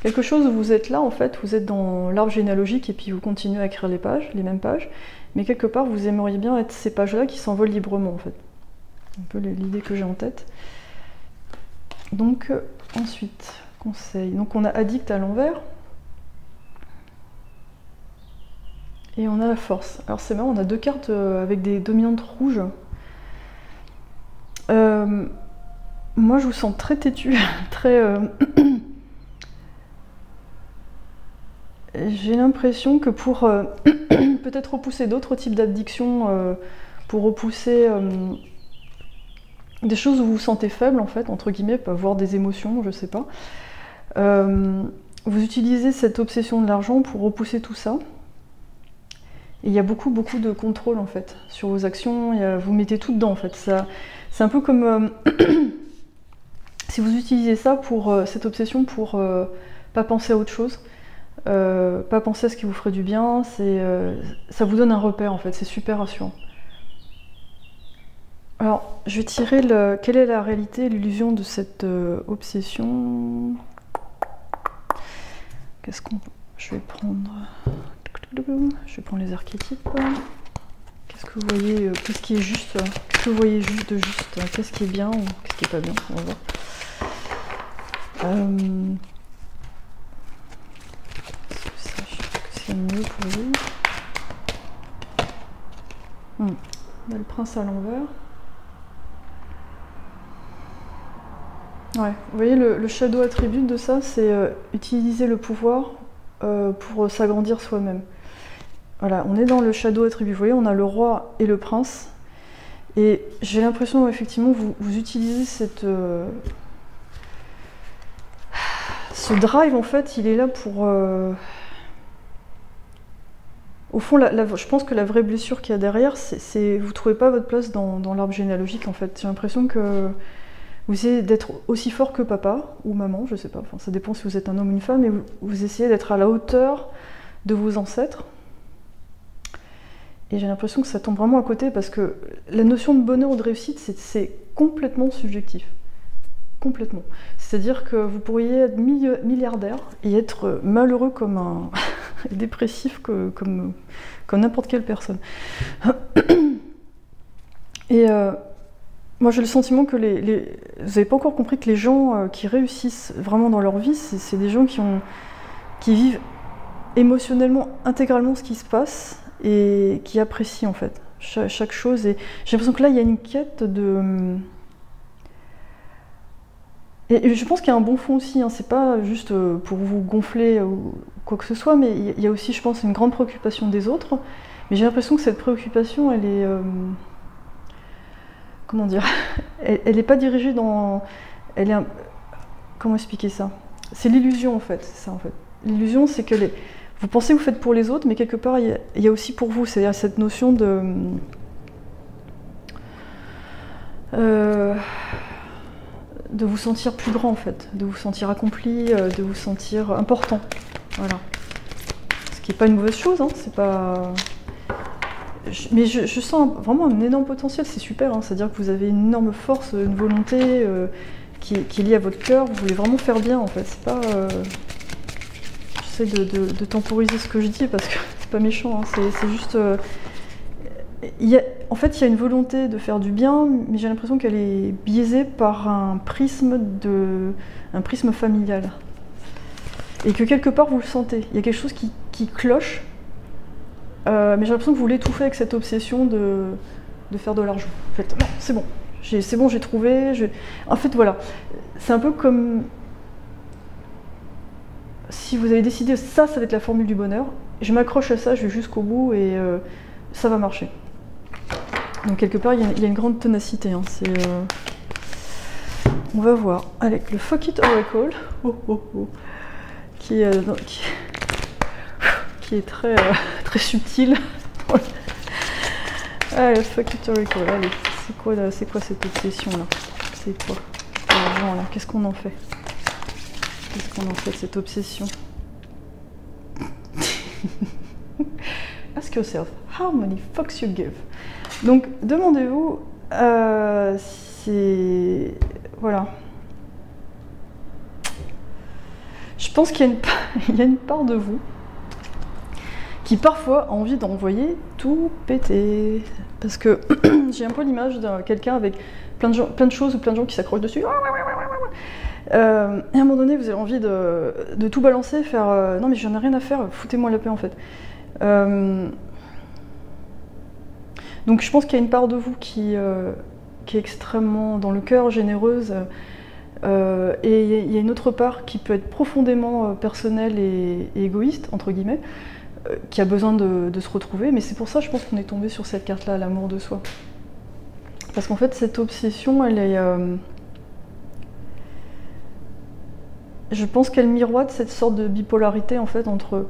quelque chose où vous êtes là, en fait, vous êtes dans l'arbre généalogique et puis vous continuez à écrire les mêmes pages, mais quelque part vous aimeriez bien être ces pages-là qui s'envolent librement, en fait. Un peu l'idée que j'ai en tête. Donc, ensuite, conseil. Donc on a addict à l'envers. Et on a la force. Alors c'est marrant, on a 2 cartes avec des dominantes rouges. Moi je vous sens très têtu, très... J'ai l'impression que pour peut-être repousser d'autres types d'addictions, pour repousser des choses où vous vous sentez faible en fait, entre guillemets, voire des émotions, je sais pas. Vous utilisez cette obsession de l'argent pour repousser tout ça. Et il y a beaucoup de contrôle en fait sur vos actions, vous mettez tout dedans en fait. C'est un peu comme si vous utilisez ça pour cette obsession pour pas penser à autre chose, pas penser à ce qui vous ferait du bien, ça vous donne un repère en fait, c'est super rassurant. Alors, je vais tirer quelle est la réalité et l'illusion de cette obsession. Je vais prendre les archétypes. Qu'est-ce que vous voyez, qu'est-ce qui est juste, qu'est-ce que vous voyez juste de juste, qu'est-ce qui est bien ou qu'est-ce qui est pas bien, on va voir. Est-ce que c'est mieux pour vous? On a le prince à l'envers. Ouais, vous voyez le shadow attribute de ça, c'est utiliser le pouvoir pour s'agrandir soi-même. Voilà, on est dans le shadow attribute, vous voyez, on a le roi et le prince. Et j'ai l'impression, effectivement, vous utilisez ce drive, en fait, il est là pour... Au fond, je pense que la vraie blessure qu'il y a derrière, c'est vous ne trouvez pas votre place dans l'arbre généalogique, en fait. J'ai l'impression que vous essayez d'être aussi fort que papa ou maman, je sais pas, enfin, ça dépend si vous êtes un homme ou une femme, mais vous essayez d'être à la hauteur de vos ancêtres. Et j'ai l'impression que ça tombe vraiment à côté parce que la notion de bonheur ou de réussite, c'est complètement subjectif. Complètement. C'est-à-dire que vous pourriez être milliardaire et être malheureux comme un... dépressif comme n'importe quelle personne. Et moi j'ai le sentiment que vous n'avez pas encore compris que les gens qui réussissent vraiment dans leur vie, c'est des gens qui vivent émotionnellement intégralement ce qui se passe et qui apprécient en fait chaque chose. Et j'ai l'impression que là il y a une quête de... Et je pense qu'il y a un bon fond aussi, hein. C'est pas juste pour vous gonfler ou quoi que ce soit, mais il y a aussi, je pense, une grande préoccupation des autres. Mais j'ai l'impression que cette préoccupation, elle est... comment dire? Elle n'est pas dirigée dans... Comment expliquer ça? C'est l'illusion, en fait. C'est ça, en fait. L'illusion, c'est que vous pensez que vous faites pour les autres, mais quelque part, il y a aussi pour vous. C'est-à-dire cette notion de... de vous sentir plus grand en fait, de vous sentir accompli, de vous sentir important, voilà. Ce qui n'est pas une mauvaise chose, hein, c'est pas... Mais je sens vraiment un énorme potentiel, c'est super, hein, c'est-à-dire que vous avez une énorme force, une volonté qui est liée à votre cœur, vous voulez vraiment faire bien en fait, c'est pas... J'essaie de temporiser ce que je dis parce que c'est pas méchant, hein, c'est juste... En fait, il y a une volonté de faire du bien, mais j'ai l'impression qu'elle est biaisée par un prisme familial. Et que quelque part, vous le sentez. Il y a quelque chose qui cloche, mais j'ai l'impression que vous l'étouffez avec cette obsession de faire de l'argent. En fait, non, c'est bon. C'est bon, j'ai trouvé. En fait, voilà. C'est un peu comme si vous avez décidé, ça va être la formule du bonheur. Je m'accroche à ça, je vais jusqu'au bout et ça va marcher. Donc quelque part, il y a une grande ténacité. Hein. On va voir avec le Fuck It Oracle, qui est très, très subtil. Ah, le Fuck It Oracle, allez, c'est quoi cette obsession là? C'est quoi l'argent là? Qu'est-ce qu'on en fait? Qu'est-ce qu'on en fait de cette obsession? Ask yourself, how many fucks you give? Donc, demandez-vous, voilà. Je pense qu'il y a une part de vous qui parfois a envie d'envoyer tout péter. Parce que j'ai un peu l'image de quelqu'un avec plein de choses ou plein de gens qui s'accrochent dessus. Et à un moment donné, vous avez envie de tout balancer, faire non mais j'en ai rien à faire, foutez-moi la paix en fait. Donc je pense qu'il y a une part de vous qui est extrêmement dans le cœur, généreuse, et il y a une autre part qui peut être profondément personnelle et égoïste, entre guillemets, qui a besoin de se retrouver. Mais c'est pour ça, je pense qu'on est tombé sur cette carte-là, l'amour de soi. Parce qu'en fait, cette obsession, elle est... je pense qu'elle miroite cette sorte de bipolarité, en fait, entre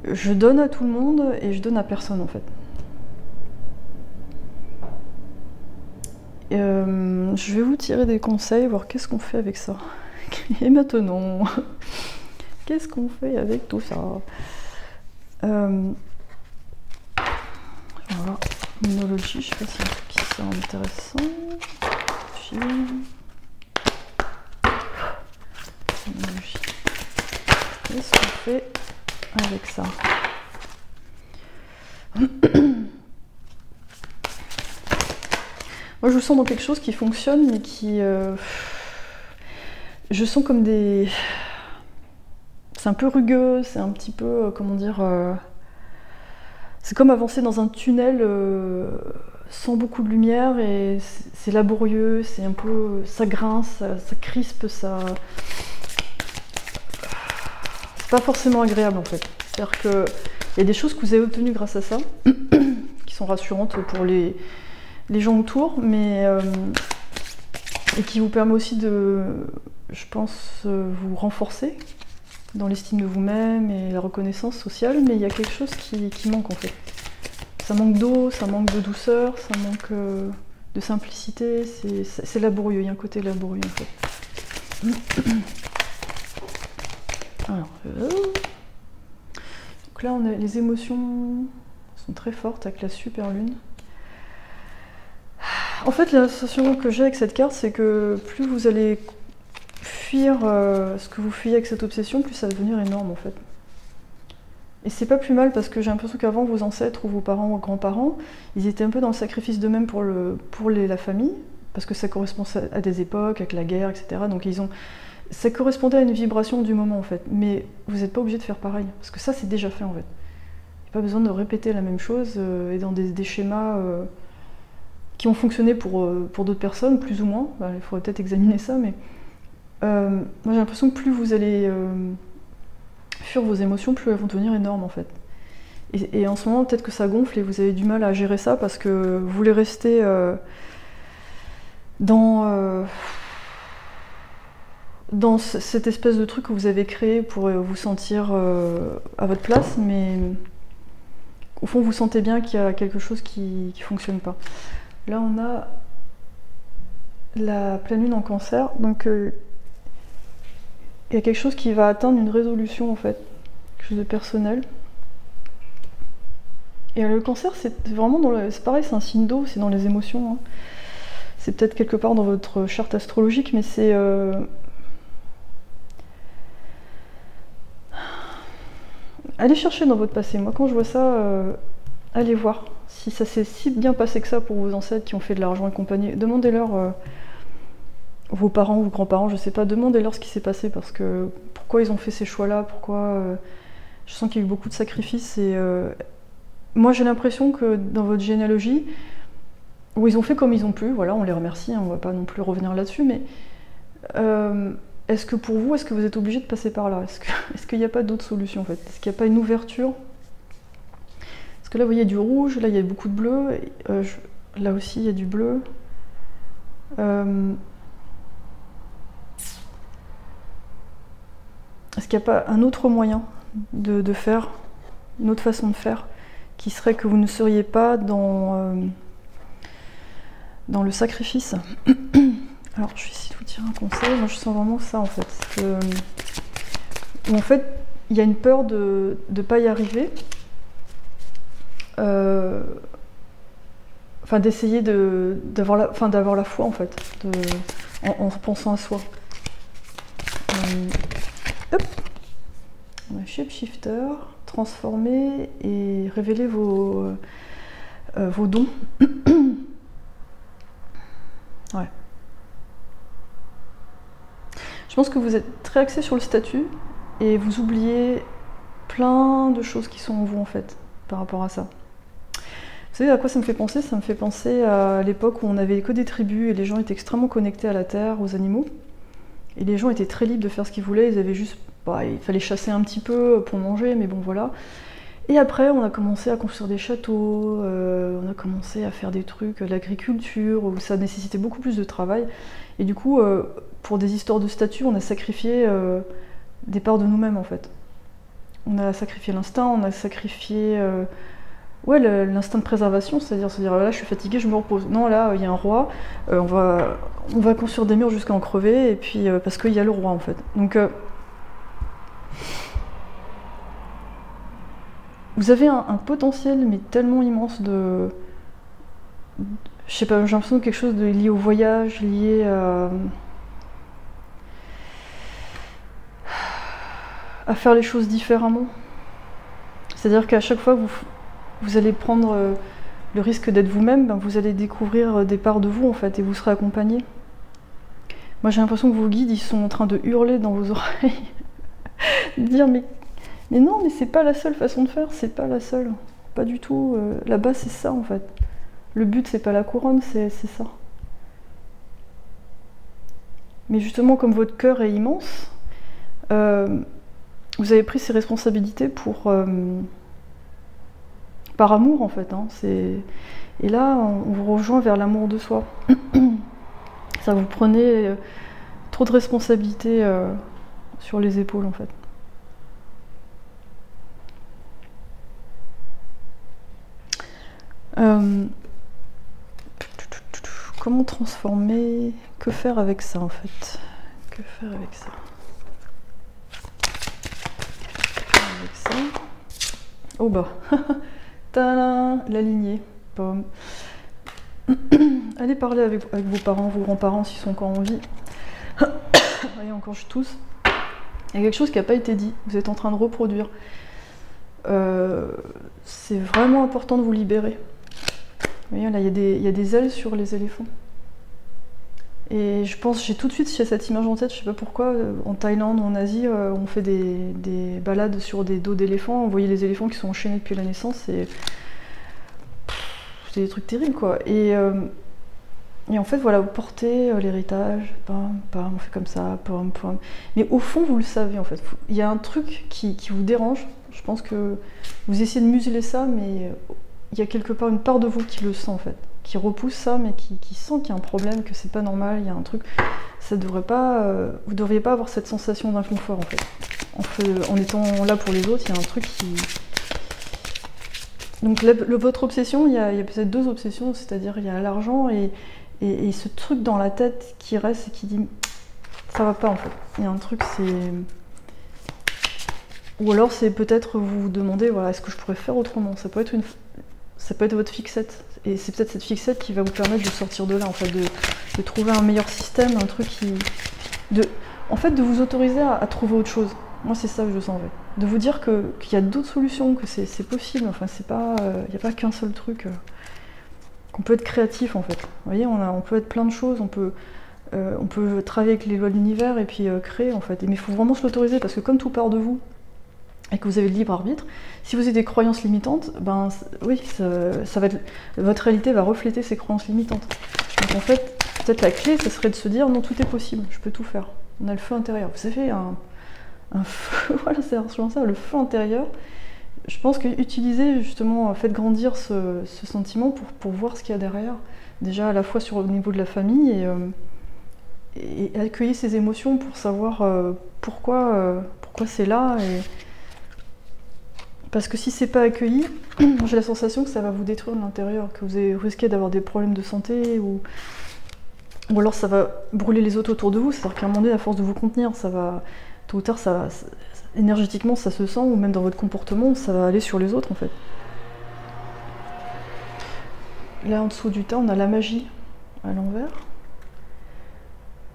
je donne à tout le monde et je donne à personne, en fait. Je vais vous tirer des conseils, voir qu'est-ce qu'on fait avec ça. Et maintenant, qu'est-ce qu'on fait avec tout ça? Voilà, immunologie, je sais pas si c'est un truc qui est intéressant. Immunologie. Qu'est-ce qu'on fait avec ça? Moi, je vous sens dans quelque chose qui fonctionne, mais qui... je sens comme des... C'est un peu rugueux, c'est un petit peu... comment dire... c'est comme avancer dans un tunnel sans beaucoup de lumière, et c'est laborieux, c'est un peu... ça grince, ça crispe, ça... C'est pas forcément agréable, en fait. C'est-à-dire qu'il y a des choses que vous avez obtenues grâce à ça, qui sont rassurantes pour les gens autour, mais et qui vous permet aussi de, je pense, vous renforcer dans l'estime de vous-même et la reconnaissance sociale, mais il y a quelque chose qui manque, en fait. Ça manque d'eau, ça manque de douceur, ça manque de simplicité, c'est laborieux, il y a un côté laborieux, en fait. Alors, donc là, les émotions sont très fortes avec la super lune. En fait, la sensation que j'ai avec cette carte, c'est que plus vous allez fuir ce que vous fuyez avec cette obsession, plus ça va devenir énorme, en fait. Et c'est pas plus mal, parce que j'ai l'impression qu'avant, vos ancêtres ou vos parents ou grands-parents, ils étaient un peu dans le sacrifice d'eux-mêmes pour la famille, parce que ça correspond à des époques, avec la guerre, etc. Donc ça correspondait à une vibration du moment, en fait. Mais vous n'êtes pas obligé de faire pareil, parce que ça, c'est déjà fait, en fait. Il n'y a pas besoin de répéter la même chose et dans des schémas... qui ont fonctionné pour d'autres personnes, plus ou moins. Ben, il faudrait peut-être examiner ça, mais moi j'ai l'impression que plus vous allez fuir vos émotions, plus elles vont devenir énormes, en fait. Et en ce moment, peut-être que ça gonfle et vous avez du mal à gérer ça parce que vous voulez rester dans cette espèce de truc que vous avez créé pour vous sentir à votre place, mais au fond, vous sentez bien qu'il y a quelque chose qui ne fonctionne pas. Là, on a la pleine lune en Cancer, donc il y a quelque chose qui va atteindre une résolution, en fait, quelque chose de personnel. Et le Cancer, c'est vraiment c'est pareil, c'est un signe d'eau, c'est dans les émotions. Hein. C'est peut-être quelque part dans votre charte astrologique, mais c'est allez chercher dans votre passé. Moi, quand je vois ça, allez voir. Si ça s'est si bien passé que ça pour vos ancêtres qui ont fait de l'argent et compagnie, demandez-leur, vos parents ou vos grands-parents, je sais pas, demandez-leur ce qui s'est passé, parce que pourquoi ils ont fait ces choix-là, pourquoi... je sens qu'il y a eu beaucoup de sacrifices, et moi j'ai l'impression que dans votre généalogie, où ils ont fait comme ils ont pu, voilà, on les remercie, hein, on va pas non plus revenir là-dessus, mais est-ce que pour vous, est-ce que vous êtes obligé de passer par là? Est-ce qu'il n'y a pas d'autre solution, en fait? Est-ce qu'il n'y a pas une ouverture? Parce que là, vous voyez, il y a du rouge, là, il y a beaucoup de bleu, et, là aussi, il y a du bleu. Est-ce qu'il n'y a pas un autre moyen de faire, une autre façon de faire, qui serait que vous ne seriez pas dans le sacrifice? Alors, je vais essayer de vous dire un conseil. Moi, je sens vraiment ça, en fait. En fait, il y a une peur de ne pas y arriver. Enfin, d'essayer d'avoir la foi, en fait, en pensant à soi. Hop. On a Shapeshifter, transformer et révéler vos dons. Ouais. Je pense que vous êtes très axé sur le statut et vous oubliez plein de choses qui sont en vous, en fait. par rapport à ça. Vous savez à quoi ça me fait penser? Ça me fait penser à l'époque où on n'avait que des tribus et les gens étaient extrêmement connectés à la terre, aux animaux. Et les gens étaient très libres de faire ce qu'ils voulaient, ils avaient juste... Bah, il fallait chasser un petit peu pour manger, mais bon voilà. Et après, on a commencé à construire des châteaux, on a commencé à faire des trucs, l'agriculture, où ça nécessitait beaucoup plus de travail. Et du coup, pour des histoires de statut, on a sacrifié des parts de nous-mêmes en fait. On a sacrifié l'instinct, on a sacrifié ouais, l'instinct de préservation, c'est-à-dire se dire là je suis fatiguée, je me repose. Non, là il y a un roi, on va construire des murs jusqu'à en crever, et puis parce qu'il y a le roi en fait. Donc vous avez un potentiel mais tellement immense de... Je sais pas, j'ai l'impression de quelque chose de lié au voyage, lié à faire les choses différemment. C'est-à-dire qu'à chaque fois vous allez prendre le risque d'être vous-même, ben vous allez découvrir des parts de vous en fait, et vous serez accompagné. Moi j'ai l'impression que vos guides ils sont en train de hurler dans vos oreilles, de dire mais non, mais c'est pas la seule façon de faire, c'est pas la seule, pas du tout. Là-bas c'est ça en fait. Le but c'est pas la couronne, c'est ça. Mais justement comme votre cœur est immense, vous avez pris ces responsabilités pour par amour en fait. Hein, et là on vous rejoint vers l'amour de soi. Ça vous prenez trop de responsabilités sur les épaules en fait. Comment transformer? Que faire avec ça en fait? Que faire avec ça? Avec ça. Oh bah, tadam, la lignée, pomme. Allez parler avec vos parents, vos grands-parents s'ils sont encore en vie. Voyez, encore je tousse. Il y a quelque chose qui n'a pas été dit, vous êtes en train de reproduire. C'est vraiment important de vous libérer. Vous voyez, là, il y a des ailes sur les éléphants. Et je pense, j'ai tout de suite cette image en tête, je sais pas pourquoi, en Thaïlande ou en Asie, on fait des balades sur des dos d'éléphants, on voyait les éléphants qui sont enchaînés depuis la naissance, et c'est des trucs terribles quoi. Et en fait, voilà, vous portez l'héritage, pam, pam, on fait comme ça, pam, pam. Mais au fond, vous le savez en fait. Il y a un truc qui vous dérange, je pense que vous essayez de museler ça, mais il y a quelque part une part de vous qui le sent en fait, qui repousse ça, mais qui sent qu'il y a un problème, que c'est pas normal, il y a un truc. Ça devrait pas, vous devriez pas avoir cette sensation d'inconfort en fait. En étant là pour les autres, il y a un truc qui... Donc votre obsession, il y a peut-être deux obsessions, c'est-à-dire il y a l'argent et ce truc dans la tête qui reste et qui dit ça va pas en fait. Il y a un truc, c'est... Ou alors c'est peut-être vous vous demandez, voilà, est-ce que je pourrais faire autrement? Ça peut être votre fixette. Et c'est peut-être cette fixette qui va vous permettre de sortir de là, en fait, de trouver un meilleur système, un truc qui... En fait, de vous autoriser à trouver autre chose. Moi, c'est ça que je sens, en fait. De vous dire qu'il y a d'autres solutions, que c'est possible. Enfin, c'est pas... Il n'y a pas qu'un seul truc. Qu'on peut être créatif, en fait. Vous voyez, on peut être plein de choses, on peut travailler avec les lois de l'univers et puis créer, en fait. Mais il faut vraiment se l'autoriser, parce que comme tout part de vous, et que vous avez le libre arbitre, si vous avez des croyances limitantes, ben oui, ça va être, votre réalité va refléter ces croyances limitantes. Donc en fait, peut-être la clé, ça serait de se dire non, tout est possible, je peux tout faire. On a le feu intérieur. Vous savez, un feu, voilà, c'est souvent ça, le feu intérieur. Je pense que utiliser justement, faites grandir ce sentiment pour voir ce qu'il y a derrière. Déjà à la fois au niveau de la famille et accueillir ses émotions pour savoir pourquoi c'est là. Parce que si c'est pas accueilli, j'ai la sensation que ça va vous détruire de l'intérieur, que vous risquez d'avoir des problèmes de santé, ou alors ça va brûler les autres autour de vous, c'est-à-dire qu'à un moment donné, à force de vous contenir, ça va, tôt ou tard, énergétiquement, ça se sent, ou même dans votre comportement, ça va aller sur les autres en fait. Là en dessous du tas, on a la magie à l'envers.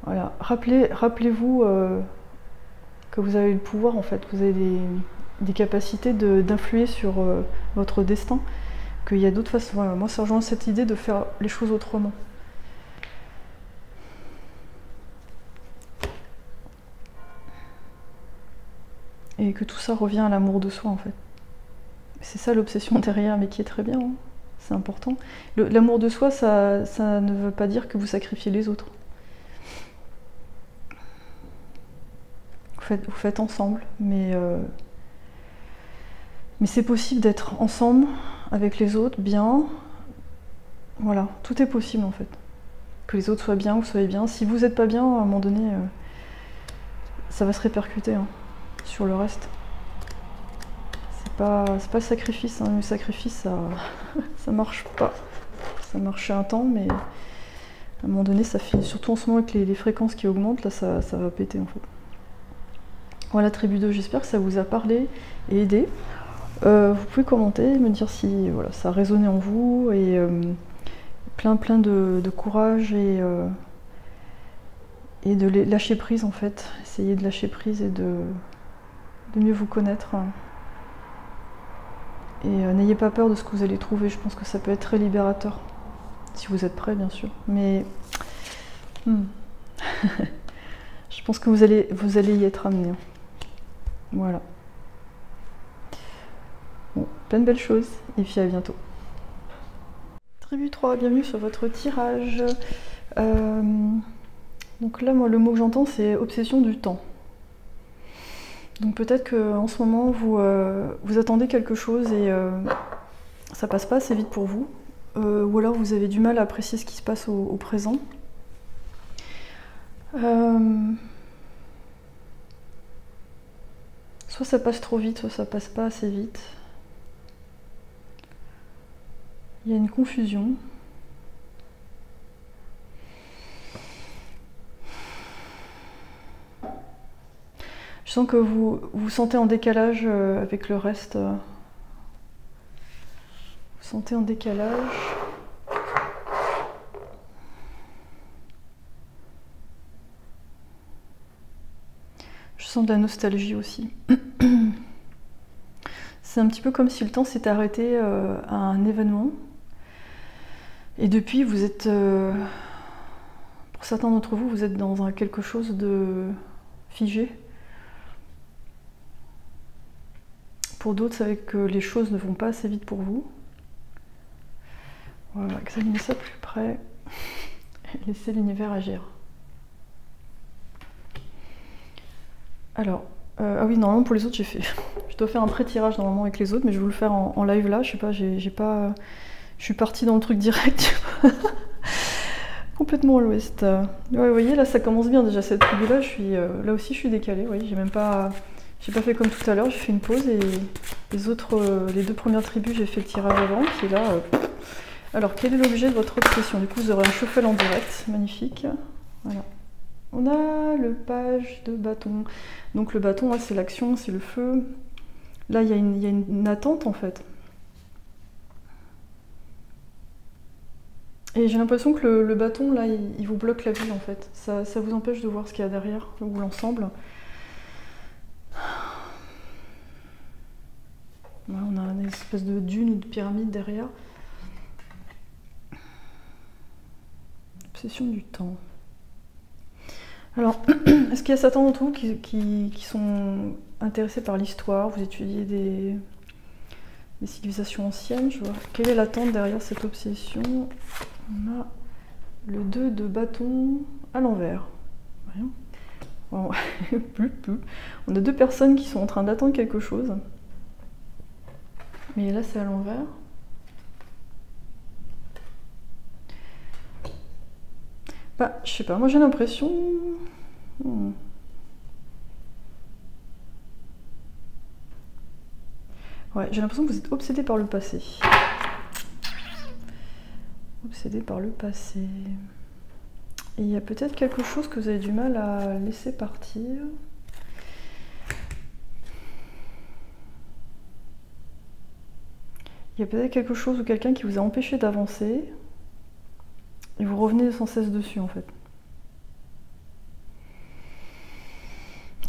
Voilà, rappelez-vous que vous avez le pouvoir en fait, vous avez des capacités d'influer sur votre destin, qu'il y a d'autres façons. Voilà, moi ça rejoint cette idée de faire les choses autrement. Et que tout ça revient à l'amour de soi en fait. C'est ça l'obsession derrière, mais qui est très bien, hein. C'est important. L'amour de soi, ça ne veut pas dire que vous sacrifiez les autres. Vous faites ensemble, mais c'est possible d'être ensemble avec les autres, bien. Voilà, tout est possible en fait. Que les autres soient bien, vous soyez bien. Si vous n'êtes pas bien, à un moment donné, ça va se répercuter hein, sur le reste. C'est pas le sacrifice, hein. Le sacrifice, ça marche pas. Ça marchait un temps, mais à un moment donné, ça finit. Surtout en ce moment avec les fréquences qui augmentent, là, ça va péter en fait. Voilà, tribu 2, j'espère que ça vous a parlé et aidé. Vous pouvez commenter, me dire si voilà, ça a résonné en vous, et plein de courage et de lâcher prise en fait. Essayez de lâcher prise et de mieux vous connaître. Et n'ayez pas peur de ce que vous allez trouver, je pense que ça peut être très libérateur. Si vous êtes prêt, bien sûr. Mais je pense que vous allez y être amené. Voilà. Bon, plein de belles choses, et puis à bientôt. Tribu 3, bienvenue sur votre tirage. Donc là, moi, le mot que j'entends, c'est obsession du temps. Donc peut-être qu'en ce moment, vous attendez quelque chose et ça passe pas assez vite pour vous. Ou alors vous avez du mal à apprécier ce qui se passe au présent. Soit ça passe trop vite, soit ça passe pas assez vite. Il y a une confusion. Je sens que vous vous sentez en décalage avec le reste. Vous sentez en décalage. Je sens de la nostalgie aussi. C'est un petit peu comme si le temps s'était arrêté à un événement. Et depuis, vous êtes, pour certains d'entre vous, vous êtes dans quelque chose de figé. Pour d'autres, c'est que les choses ne vont pas assez vite pour vous. Voilà, examinez ça plus près. Laissez l'univers agir. Alors, ah oui, normalement pour les autres, je dois faire un pré-tirage normalement avec les autres, mais je vais vous le faire en live là. Je sais pas, je suis partie dans le truc direct. Complètement à l'ouest. Ouais, vous voyez, là ça commence bien déjà cette tribu-là. Là aussi, je suis décalée. Oui, j'ai pas fait comme tout à l'heure. J'ai fait une pause et les deux premières tribus, j'ai fait le tirage avant, qui est là. Alors, quel est l'objet de votre obsession? Du coup, vous aurez un shuffle en direct, magnifique. Voilà. On a le page de bâton. Donc le bâton, là, c'est l'action, c'est le feu. Là, il y a une attente, en fait. Et j'ai l'impression que le bâton, là, il vous bloque la vue, en fait. Ça vous empêche de voir ce qu'il y a derrière, ou l'ensemble. Là, on a une espèce de dune ou de pyramide derrière. Obsession du temps. Alors, est-ce qu'il y a certains d'entre vous qui sont intéressés par l'histoire? Vous étudiez des civilisations anciennes, je vois. Quelle est l'attente derrière cette obsession? On a le 2 de bâton à l'envers. Rien. Bon, on a deux personnes qui sont en train d'attendre quelque chose. Mais là, c'est à l'envers. Bah, je sais pas, moi j'ai l'impression... Ouais, j'ai l'impression que vous êtes obsédé par le passé. Obsédé par le passé. Et il y a peut-être quelque chose que vous avez du mal à laisser partir. Il y a peut-être quelque chose ou quelqu'un qui vous a empêché d'avancer. Et vous revenez sans cesse dessus, en fait.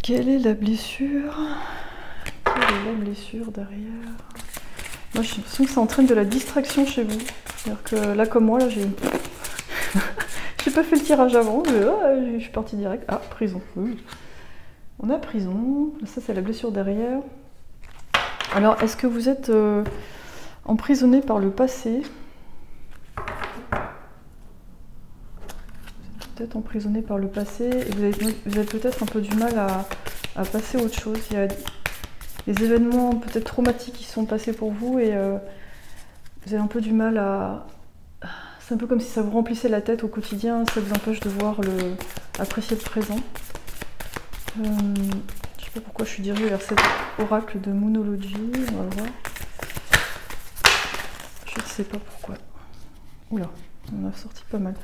Quelle est la blessure? Quelle est la blessure derrière? Moi, j'ai l'impression que ça entraîne de la distraction chez vous. C'est-à-dire que là, comme moi, là, j'ai pas fait le tirage avant. Je suis partie direct. Ah, prison. On a prison. Ça, c'est la blessure derrière. Alors, est-ce que vous êtes emprisonné par le passé? Peut-être emprisonné par le passé et vous avez peut-être un peu du mal à passer à autre chose. Il y a des événements peut-être traumatiques qui sont passés pour vous et vous avez un peu du mal à... C'est un peu comme si ça vous remplissait la tête au quotidien, ça vous empêche de voir apprécier le présent. Je sais pas pourquoi je suis dirigée vers cet oracle de Moonology, on va voir. Je ne sais pas pourquoi. Oula, on a sorti pas mal.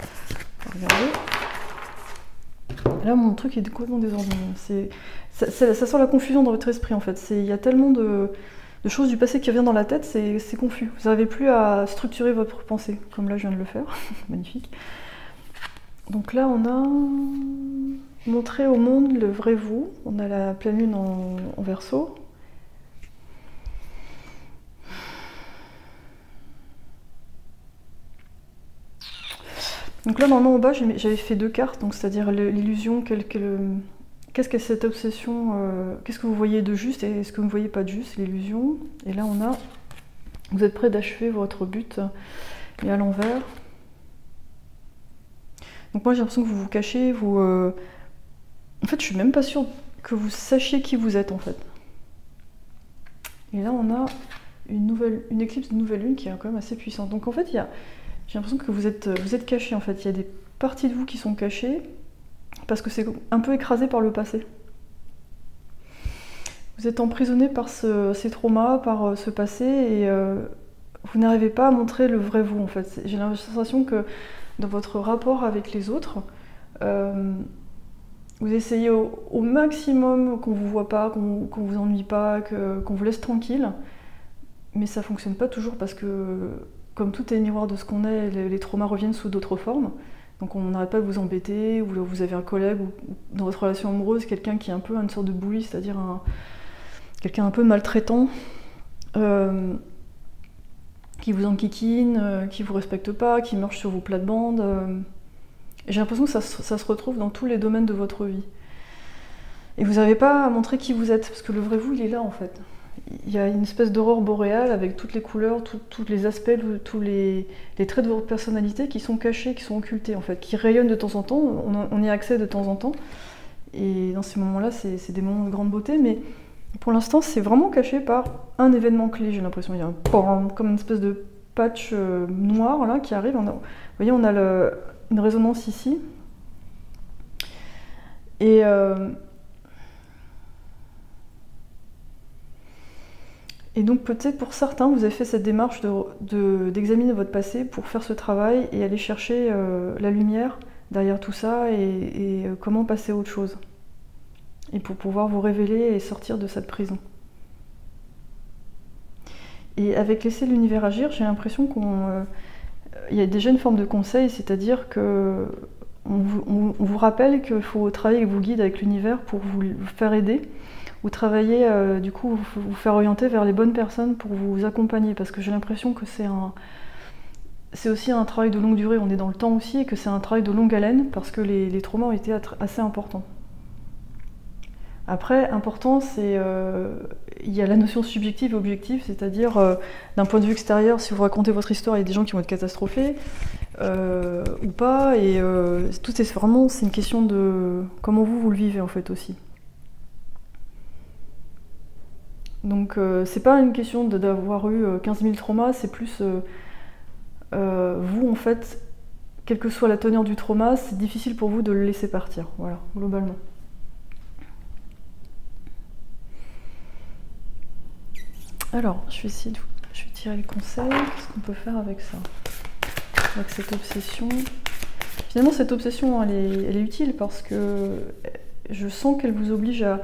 On va regarder. Là, mon truc est complètement désordonné. Ça sent la confusion dans votre esprit, en fait. Il y a tellement de choses du passé qui reviennent dans la tête, c'est confus. Vous n'arrivez plus à structurer votre pensée, comme là, je viens de le faire. Magnifique. Donc là, on a montré au monde le vrai vous. On a la pleine lune en Verseau. Donc là, normalement, en bas, j'avais fait 2 cartes, donc c'est-à-dire l'illusion, qu'est-ce qu'est cette obsession, qu'est-ce que vous voyez de juste et ce que vous ne voyez pas de juste, l'illusion. Et là, on a, vous êtes prêt d'achever votre but, et à l'envers. Donc moi, j'ai l'impression que vous vous cachez, en fait, je suis même pas sûre que vous sachiez qui vous êtes, en fait. Et là, on a une éclipse de nouvelle lune qui est quand même assez puissante. Donc en fait, j'ai l'impression que vous êtes caché, en fait. Il y a des parties de vous qui sont cachées parce que c'est un peu écrasé par le passé. Vous êtes emprisonné par ces traumas, par ce passé, et vous n'arrivez pas à montrer le vrai vous, en fait. J'ai la sensation que dans votre rapport avec les autres, vous essayez au maximum qu'on vous voit pas, qu'on vous ennuie pas, qu'on vous laisse tranquille, mais ça fonctionne pas toujours parce que comme tout est miroir de ce qu'on est, les traumas reviennent sous d'autres formes. Donc on n'arrête pas de vous embêter, ou vous avez un collègue, ou dans votre relation amoureuse, quelqu'un qui est un peu une sorte de bully, c'est-à-dire quelqu'un un peu maltraitant, qui vous enquiquine, qui vous respecte pas, qui marche sur vos plates-bandes. J'ai l'impression que ça se retrouve dans tous les domaines de votre vie. Et vous n'arrivez pas à montrer qui vous êtes, parce que le vrai vous, il est là en fait. Il y a une espèce d'aurore boréale avec toutes les couleurs, tous les aspects, tous les traits de votre personnalité qui sont cachés, qui sont occultés en fait, qui rayonnent de temps en temps, on y a accès de temps en temps. Et dans ces moments-là, c'est des moments de grande beauté, mais pour l'instant, c'est vraiment caché par un événement clé, j'ai l'impression. Il y a comme une espèce de patch noir là qui arrive. Vous voyez, on a une résonance ici. Et donc peut-être pour certains, vous avez fait cette démarche d'examiner votre passé pour faire ce travail et aller chercher la lumière derrière tout ça et comment passer à autre chose. Et pour pouvoir vous révéler et sortir de cette prison. Et avec laisser l'univers agir, j'ai l'impression qu'il y a déjà une forme de conseil, c'est-à-dire que on vous rappelle qu'il faut travailler avec vos guides, avec l'univers pour vous faire aider, ou travailler, du coup, vous faire orienter vers les bonnes personnes pour vous accompagner, parce que j'ai l'impression que c'est aussi un travail de longue durée, on est dans le temps aussi, et que c'est un travail de longue haleine, parce que les traumas ont été assez importants. Après, important, il y a la notion subjective et objective, c'est-à-dire, d'un point de vue extérieur, si vous racontez votre histoire, il y a des gens qui vont être catastrophés, ou pas, et tout c'est vraiment, c'est une question de comment vous le vivez en fait aussi. Donc c'est pas une question d'avoir eu 15 000 traumas, c'est plus vous en fait, quelle que soit la teneur du trauma, c'est difficile pour vous de le laisser partir, voilà, globalement. Alors, je vais tirer les conseils, qu'est-ce qu'on peut faire avec ça? Avec cette obsession. Finalement, cette obsession, elle est utile parce que je sens qu'elle vous oblige à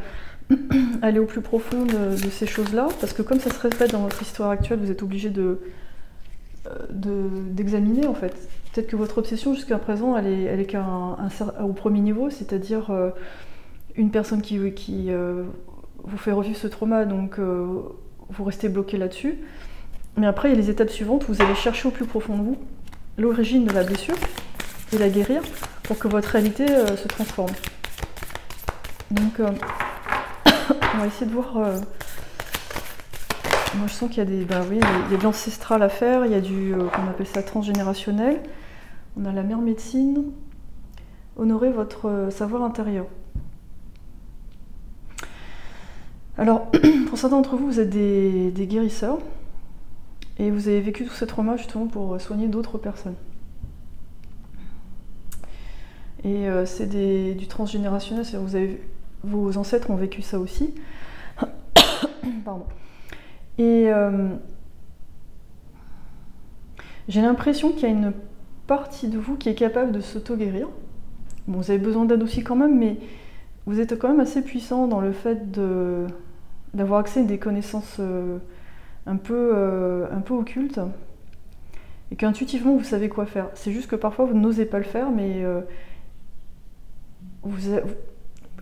aller au plus profond de ces choses-là, parce que comme ça se répète dans votre histoire actuelle, vous êtes obligé d'examiner en fait. Peut-être que votre obsession jusqu'à présent, elle est au premier niveau, c'est-à-dire une personne qui vous fait revivre ce trauma, donc vous restez bloqué là-dessus. Mais après, il y a les étapes suivantes, vous allez chercher au plus profond de vous l'origine de la blessure et la guérir pour que votre réalité se transforme. Donc, on va essayer de voir Moi je sens qu'il y a des, bah oui, il y a de l'ancestral à faire, il y a du, qu'on appelle ça transgénérationnel. On a la mère médecine. Honorez votre savoir intérieur. Alors, pour certains d'entre vous, vous êtes des guérisseurs et vous avez vécu tous ces traumas justement pour soigner d'autres personnes. Et c'est du transgénérationnel, c'est-à-dire vos ancêtres ont vécu ça aussi. Pardon. Et j'ai l'impression qu'il y a une partie de vous qui est capable de s'auto-guérir. Bon, vous avez besoin d'aide aussi quand même, mais vous êtes quand même assez puissant dans le fait d'avoir accès à des connaissances un peu occultes et qu'intuitivement vous savez quoi faire. C'est juste que parfois vous n'osez pas le faire, mais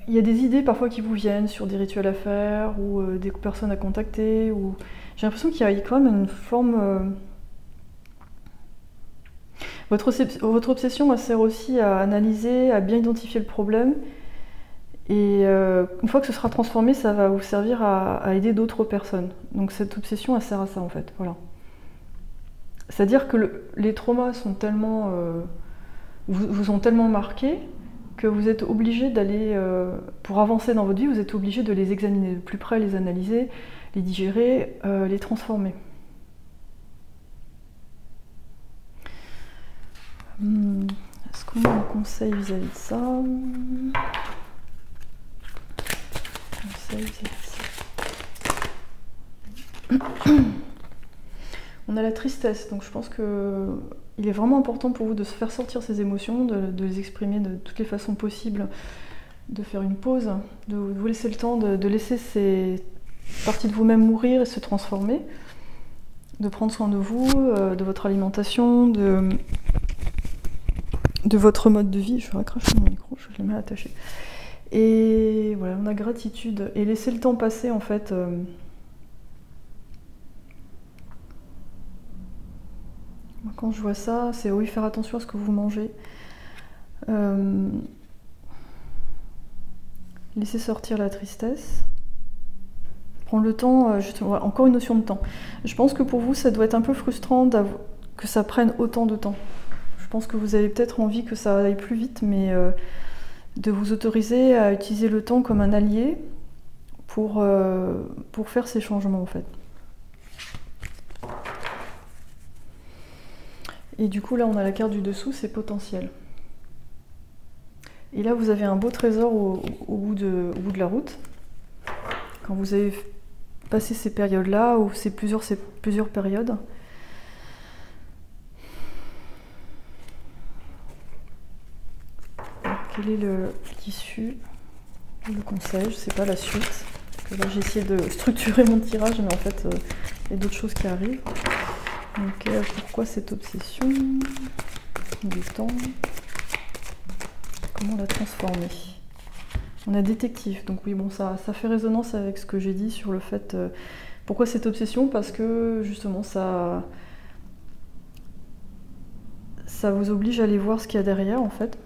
il y a des idées parfois qui vous viennent sur des rituels à faire ou des personnes à contacter. J'ai l'impression qu'il y a quand même une forme... Votre obsession elle sert aussi à analyser, à bien identifier le problème. Et une fois que ce sera transformé, ça va vous servir à aider d'autres personnes. Donc cette obsession, elle sert à ça en fait. Voilà. C'est-à-dire que les traumas sont tellement, vous ont tellement marqué que vous êtes obligé d'aller, pour avancer dans votre vie, vous êtes obligé de les examiner de plus près, les analyser, les digérer, les transformer. Est-ce qu'on a un conseil vis-à-vis de ça? On a la tristesse, donc je pense qu'il est vraiment important pour vous de se faire sortir ces émotions, de les exprimer de toutes les façons possibles, de faire une pause, de vous laisser le temps de laisser ces parties de vous-même mourir et se transformer, de prendre soin de vous, de votre alimentation, de votre mode de vie. Je vais raccrocher mon micro, je l'ai mal attaché. Et voilà, on a gratitude et laisser le temps passer en fait. Quand je vois ça, c'est oui, faire attention à ce que vous mangez. Laisser sortir la tristesse. Prendre le temps, justement, encore une notion de temps. Je pense que pour vous, ça doit être un peu frustrant que ça prenne autant de temps. Je pense que vous avez peut-être envie que ça aille plus vite, mais de vous autoriser à utiliser le temps comme un allié pour faire ces changements en fait. Et du coup là on a la carte du dessous, c'est potentiel. Et là vous avez un beau trésor au bout de la route. Quand vous avez passé ces périodes-là, ou ces plusieurs périodes, quel est l'issue, le conseil, je ne sais pas la suite. Là j'ai essayé de structurer mon tirage, mais en fait il y a d'autres choses qui arrivent. Donc pourquoi cette obsession du temps? Comment la transformer? On a détective, donc oui bon ça fait résonance avec ce que j'ai dit sur le fait pourquoi cette obsession, parce que justement ça vous oblige à aller voir ce qu'il y a derrière en fait.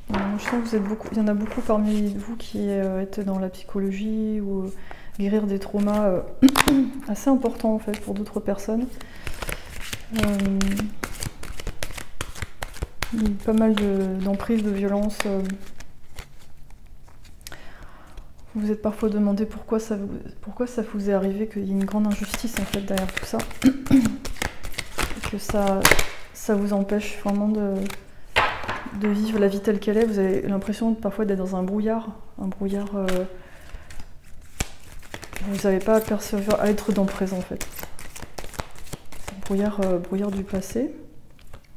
Je sens que il y en a beaucoup parmi vous qui êtes dans la psychologie ou guérir des traumas assez importants en fait pour d'autres personnes. Il y a eu pas mal d'emprises, de violences. Vous vous êtes parfois demandé pourquoi ça vous est arrivé, qu'il y ait une grande injustice en fait derrière tout ça. Et que ça vous empêche vraiment de vivre la vie telle qu'elle est. Vous avez l'impression parfois d'être dans un brouillard. Vous n'avez pas à percevoir, à être dans le présent en fait. Brouillard du passé.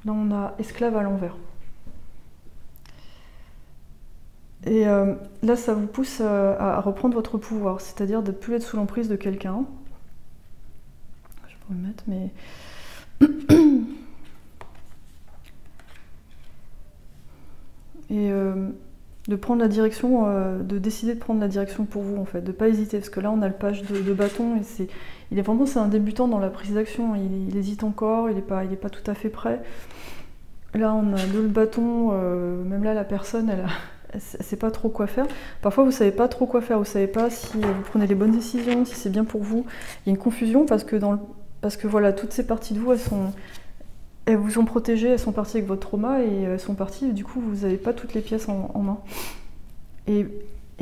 Là on a esclave à l'envers. Et là ça vous pousse à reprendre votre pouvoir, c'est-à-dire de ne plus être sous l'emprise de quelqu'un. Je peux me mettre, mais... Et de prendre la direction, de décider de prendre la direction pour vous en fait, de ne pas hésiter, parce que là on a le page de bâton et c'est un débutant dans la prise d'action, il hésite encore, il est pas tout à fait prêt. Là on a le bâton, même là la personne elle sait pas trop quoi faire. Parfois vous savez pas trop quoi faire, vous savez pas si vous prenez les bonnes décisions, si c'est bien pour vous. Il y a une confusion parce que voilà, toutes ces parties de vous, elles vous ont protégé, elles sont parties avec votre trauma et elles sont parties, et du coup vous n'avez pas toutes les pièces en main. Et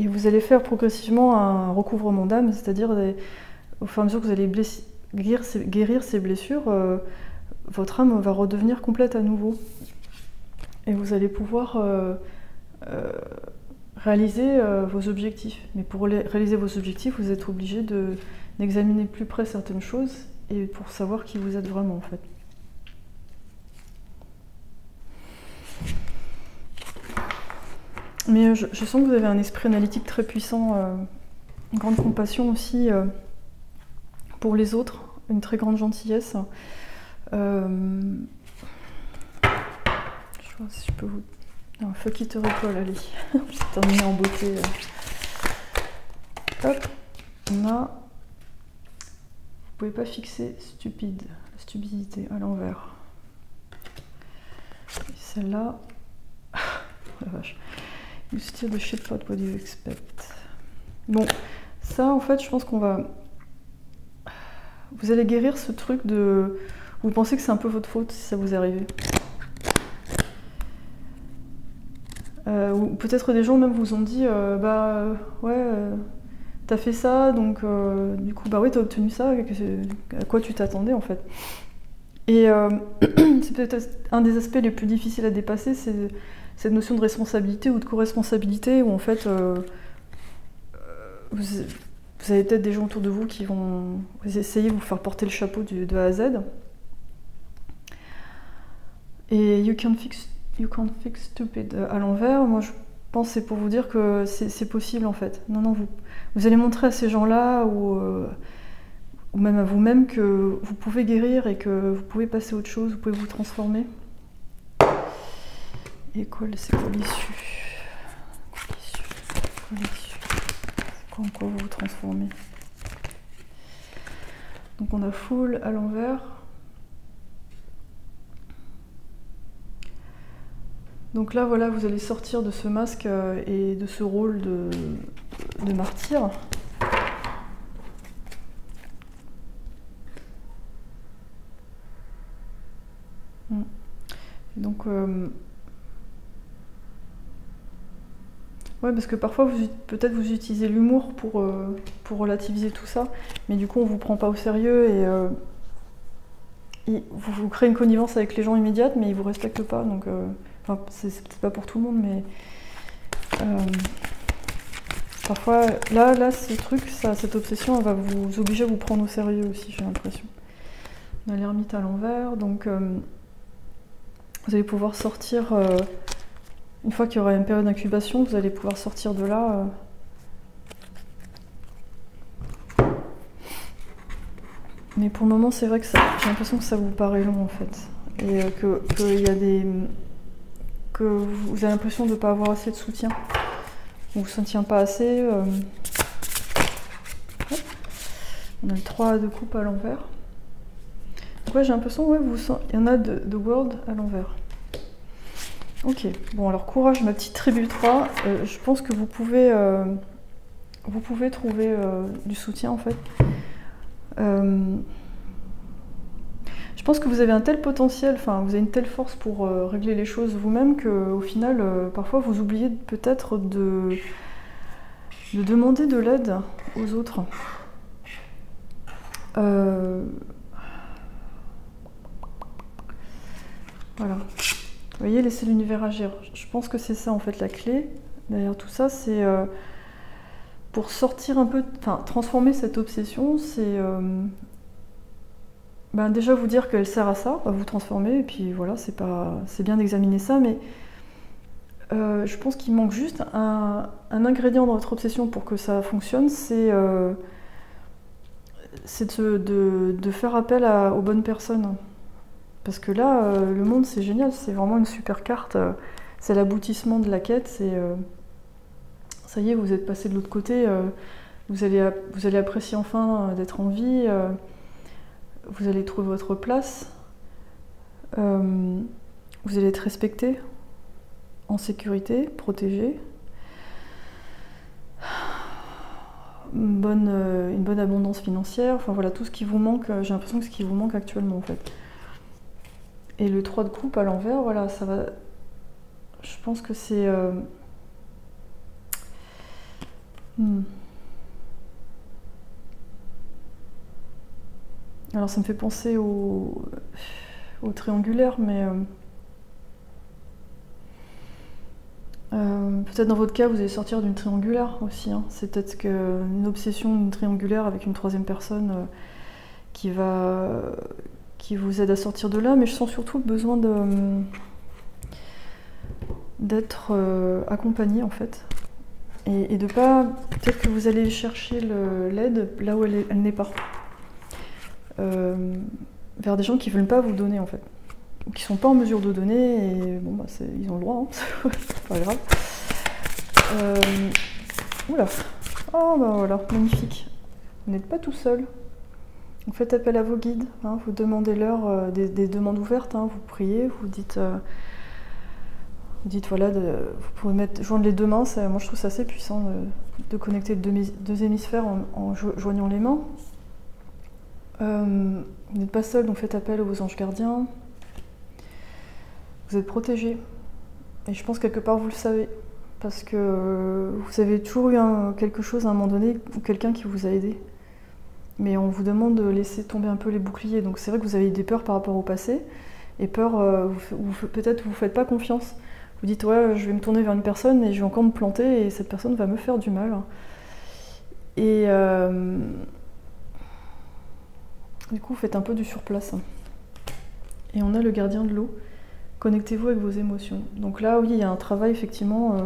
vous allez faire progressivement un recouvrement d'âme, c'est-à-dire au fur et à mesure que vous allez guérir ces blessures, votre âme va redevenir complète à nouveau. Et vous allez pouvoir réaliser vos objectifs. Mais pour réaliser vos objectifs, vous êtes obligé d'examiner de plus près certaines choses et pour savoir qui vous êtes vraiment en fait. Mais je sens que vous avez un esprit analytique très puissant, une grande compassion aussi pour les autres, une très grande gentillesse. Je vois si je peux vous... Un fuck it recall, allez. J'ai terminé en beauté. Hop, on a... Vous pouvez pas fixer stupide, la stupidité à l'envers. Celle-là... La vache. You steer the shit pot, what do you expect? Bon, ça en fait, je pense qu'on va... Vous allez guérir ce truc de... Vous pensez que c'est un peu votre faute si ça vous est arrivé. Ou peut-être des gens même vous ont dit t'as fait ça, donc du coup bah ouais t'as obtenu ça, à quoi tu t'attendais en fait. Et c'est peut-être un des aspects les plus difficiles à dépasser, c'est cette notion de responsabilité ou de co-responsabilité, où en fait vous avez peut-être des gens autour de vous qui vont essayer de vous faire porter le chapeau de A à Z. Et you can't fix stupid à l'envers, moi je pense que c'est pour vous dire que c'est possible en fait. Non, vous allez montrer à ces gens-là ou même à vous-même que vous pouvez guérir et que vous pouvez passer à autre chose, vous pouvez vous transformer. Et c'est quoi l'issue? En quoi vous vous transformez? Donc on a full à l'envers. Donc là, voilà, vous allez sortir de ce masque et de ce rôle de martyr. Donc, ouais, parce que parfois, peut-être vous utilisez l'humour pour relativiser tout ça, mais du coup, on vous prend pas au sérieux et vous créez une connivence avec les gens immédiates, mais ils vous respectent pas, donc... Enfin, c'est pas pour tout le monde, mais parfois, là, ce truc, cette obsession, elle va vous obliger à vous prendre au sérieux aussi, j'ai l'impression. On a l'ermite à l'envers, donc vous allez pouvoir sortir, une fois qu'il y aura une période d'incubation, vous allez pouvoir sortir de là. Mais pour le moment, c'est vrai que j'ai l'impression que ça vous paraît long en fait, et qu'il y a que vous avez l'impression de ne pas avoir assez de soutien. On ne vous soutient pas assez. On a le 3 de coupe à l'envers. Donc ouais, j'ai l'impression, ouais, il y en a de World à l'envers. Ok, bon alors courage ma petite tribu 3. Je pense que vous pouvez trouver du soutien en fait. Je pense que vous avez un tel potentiel, enfin vous avez une telle force pour régler les choses vous-même qu'au final, parfois vous oubliez peut-être de demander de l'aide aux autres. Voilà. Vous voyez, laissez l'univers agir. Je pense que c'est ça en fait la clé. Derrière tout ça, c'est pour sortir un peu, enfin transformer cette obsession, c'est déjà vous dire qu'elle sert à ça, à vous transformer, et puis voilà, c'est bien d'examiner ça, mais je pense qu'il manque juste un ingrédient dans votre obsession pour que ça fonctionne, c'est de faire appel aux bonnes personnes. Parce que là, le monde c'est génial, c'est vraiment une super carte, c'est l'aboutissement de la quête, ça y est, vous êtes passé de l'autre côté, vous allez apprécier enfin d'être en vie, vous allez trouver votre place, vous allez être respecté, en sécurité, protégé, une bonne abondance financière, enfin voilà, tout ce qui vous manque, j'ai l'impression que ce qui vous manque actuellement en fait. Et le 3 de coupe à l'envers, voilà, ça va... Je pense que c'est... Alors ça me fait penser au triangulaire, mais... peut-être dans votre cas, vous allez sortir d'une triangulaire aussi. Hein. C'est peut-être une obsession d'une triangulaire avec une troisième personne qui vous aide à sortir de là, mais je sens surtout le besoin d'être accompagné en fait. Et de pas... Peut-être que vous allez chercher l'aide là où elle n'est pas. Vers des gens qui ne veulent pas vous donner en fait. Ou qui sont pas en mesure de donner, et bon bah ils ont le droit, hein. C'est pas grave. Oula, oh bah voilà, magnifique. Vous n'êtes pas tout seul. Vous faites appel à vos guides, hein, vous demandez leur des demandes ouvertes, hein, vous priez, vous dites voilà, vous pouvez joindre les deux mains, moi je trouve ça assez puissant de connecter les deux hémisphères en joignant les mains. Vous n'êtes pas seul, donc faites appel à vos anges gardiens. Vous êtes protégé. Et je pense quelque part vous le savez. Parce que vous avez toujours eu quelque chose à un moment donné, ou quelqu'un qui vous a aidé. Mais on vous demande de laisser tomber un peu les boucliers. Donc c'est vrai que vous avez des peurs par rapport au passé. Et peur, peut-être vous ne faites pas confiance. Vous dites ouais, je vais me tourner vers une personne et je vais encore me planter et cette personne va me faire du mal. Et du coup vous faites un peu du surplace. Et on a le gardien de l'eau. Connectez-vous avec vos émotions. Donc là, oui, il y a un travail, effectivement,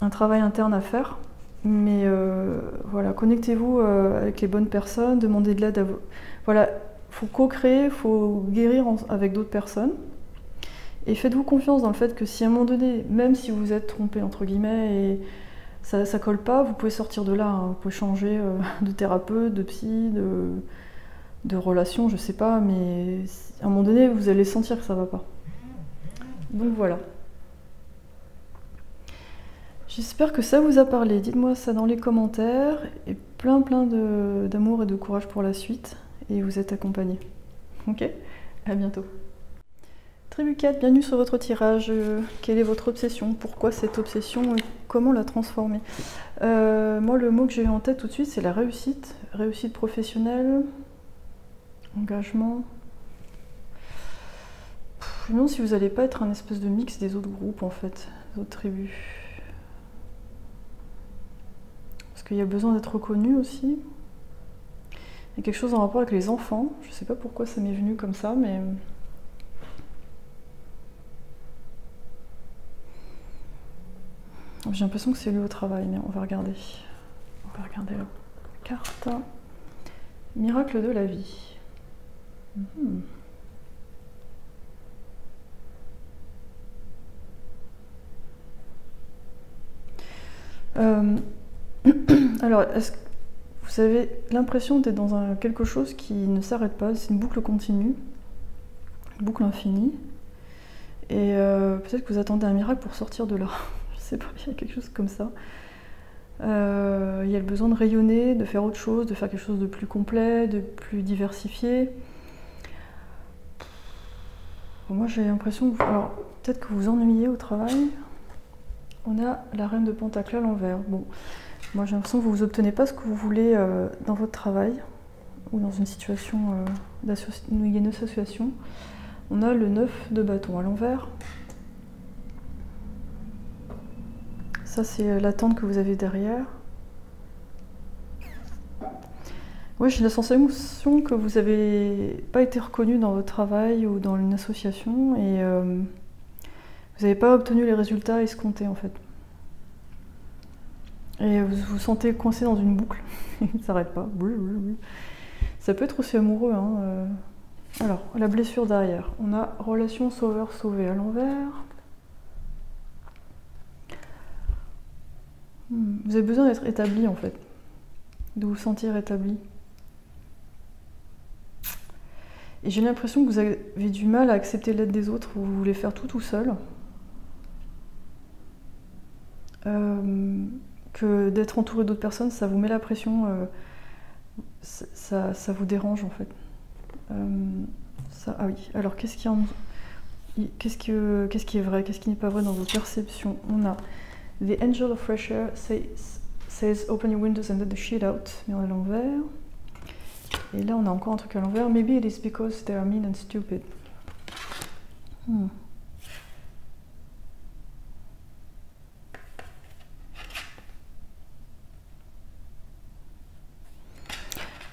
un travail interne à faire. Mais voilà, connectez-vous avec les bonnes personnes, demandez de l'aide à vous. Voilà, il faut co-créer, il faut guérir avec d'autres personnes. Et faites-vous confiance dans le fait que si à un moment donné, même si vous êtes trompé, entre guillemets, et ça ne colle pas, vous pouvez sortir de là. Hein. Vous pouvez changer de thérapeute, de psy, de relation, je sais pas, mais à un moment donné, vous allez sentir que ça ne va pas. Donc voilà. J'espère que ça vous a parlé. Dites-moi ça dans les commentaires. Et plein d'amour et de courage pour la suite. Et vous êtes accompagnés. Ok ? À bientôt. Tribu 4, bienvenue sur votre tirage. Quelle est votre obsession? Pourquoi cette obsession et comment la transformer? Moi, le mot que j'ai eu en tête tout de suite, c'est la réussite. Réussite professionnelle, engagement... Je me demande si vous n'allez pas être un espèce de mix des autres groupes en fait, des autres tribus. Parce qu'il y a besoin d'être reconnu aussi. Il y a quelque chose en rapport avec les enfants. Je ne sais pas pourquoi ça m'est venu comme ça, mais... J'ai l'impression que c'est lié au travail, mais on va regarder. On va regarder la carte. Miracle de la vie. Alors, est-ce que vous avez l'impression d'être dans quelque chose qui ne s'arrête pas? C'est une boucle continue, une boucle infinie. Et peut-être que vous attendez un miracle pour sortir de là. Je sais pas, il y a quelque chose comme ça. Il y a le besoin de rayonner, de faire autre chose, de faire quelque chose de plus complet, de plus diversifié. Moi, j'ai l'impression que... Alors, peut-être que vous vous ennuyez au travail. On a la reine de Pentacle à l'envers. Bon, moi j'ai l'impression que vous n'obtenez pas ce que vous voulez dans votre travail ou dans une situation une association. On a le 9 de bâton à l'envers. Ça, c'est l'attente que vous avez derrière. Oui, j'ai la sensation que vous n'avez pas été reconnu dans votre travail ou dans une association et vous n'avez pas obtenu les résultats escomptés en fait. Et vous vous sentez coincé dans une boucle, ça ne s'arrête pas. Ça peut être aussi amoureux. Hein. Alors, la blessure derrière. On a relation sauveur-sauvé à l'envers. Vous avez besoin d'être établi en fait, de vous sentir établi. Et j'ai l'impression que vous avez du mal à accepter l'aide des autres, vous voulez faire tout seul. que d'être entouré d'autres personnes, ça vous met la pression, ça vous dérange en fait. Ah oui, alors qu'est-ce qui est vrai, qu'est-ce qui n'est pas vrai dans vos perceptions? On a The Angel of Fresh Air says open your windows and let the shit out, mais on est à l'envers. Et là on a encore un truc à l'envers. Maybe it is because they are mean and stupid.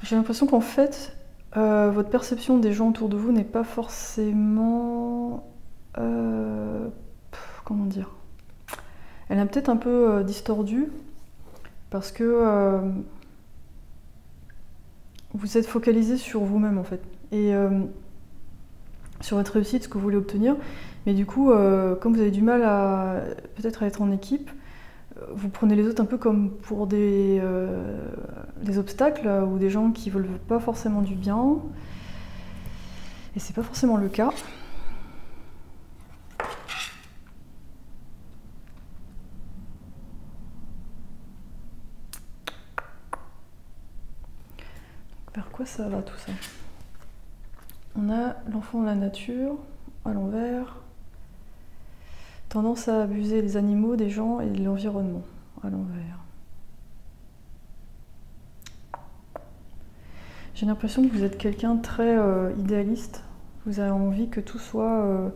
J'ai l'impression qu'en fait, votre perception des gens autour de vous n'est pas forcément... comment dire? Elle est peut-être un peu distordue, parce que vous êtes focalisé sur vous-même en fait, et sur votre réussite, ce que vous voulez obtenir, mais du coup, comme vous avez du mal à peut-être à être en équipe, vous prenez les autres un peu comme pour des obstacles ou des gens qui veulent pas forcément du bien, et c'est pas forcément le cas. Vers quoi ça va tout ça? On a l'enfant de la nature à l'envers. Tendance à abuser des animaux, des gens et de l'environnement à l'envers. J'ai l'impression que vous êtes quelqu'un de très idéaliste. Vous avez envie que tout soit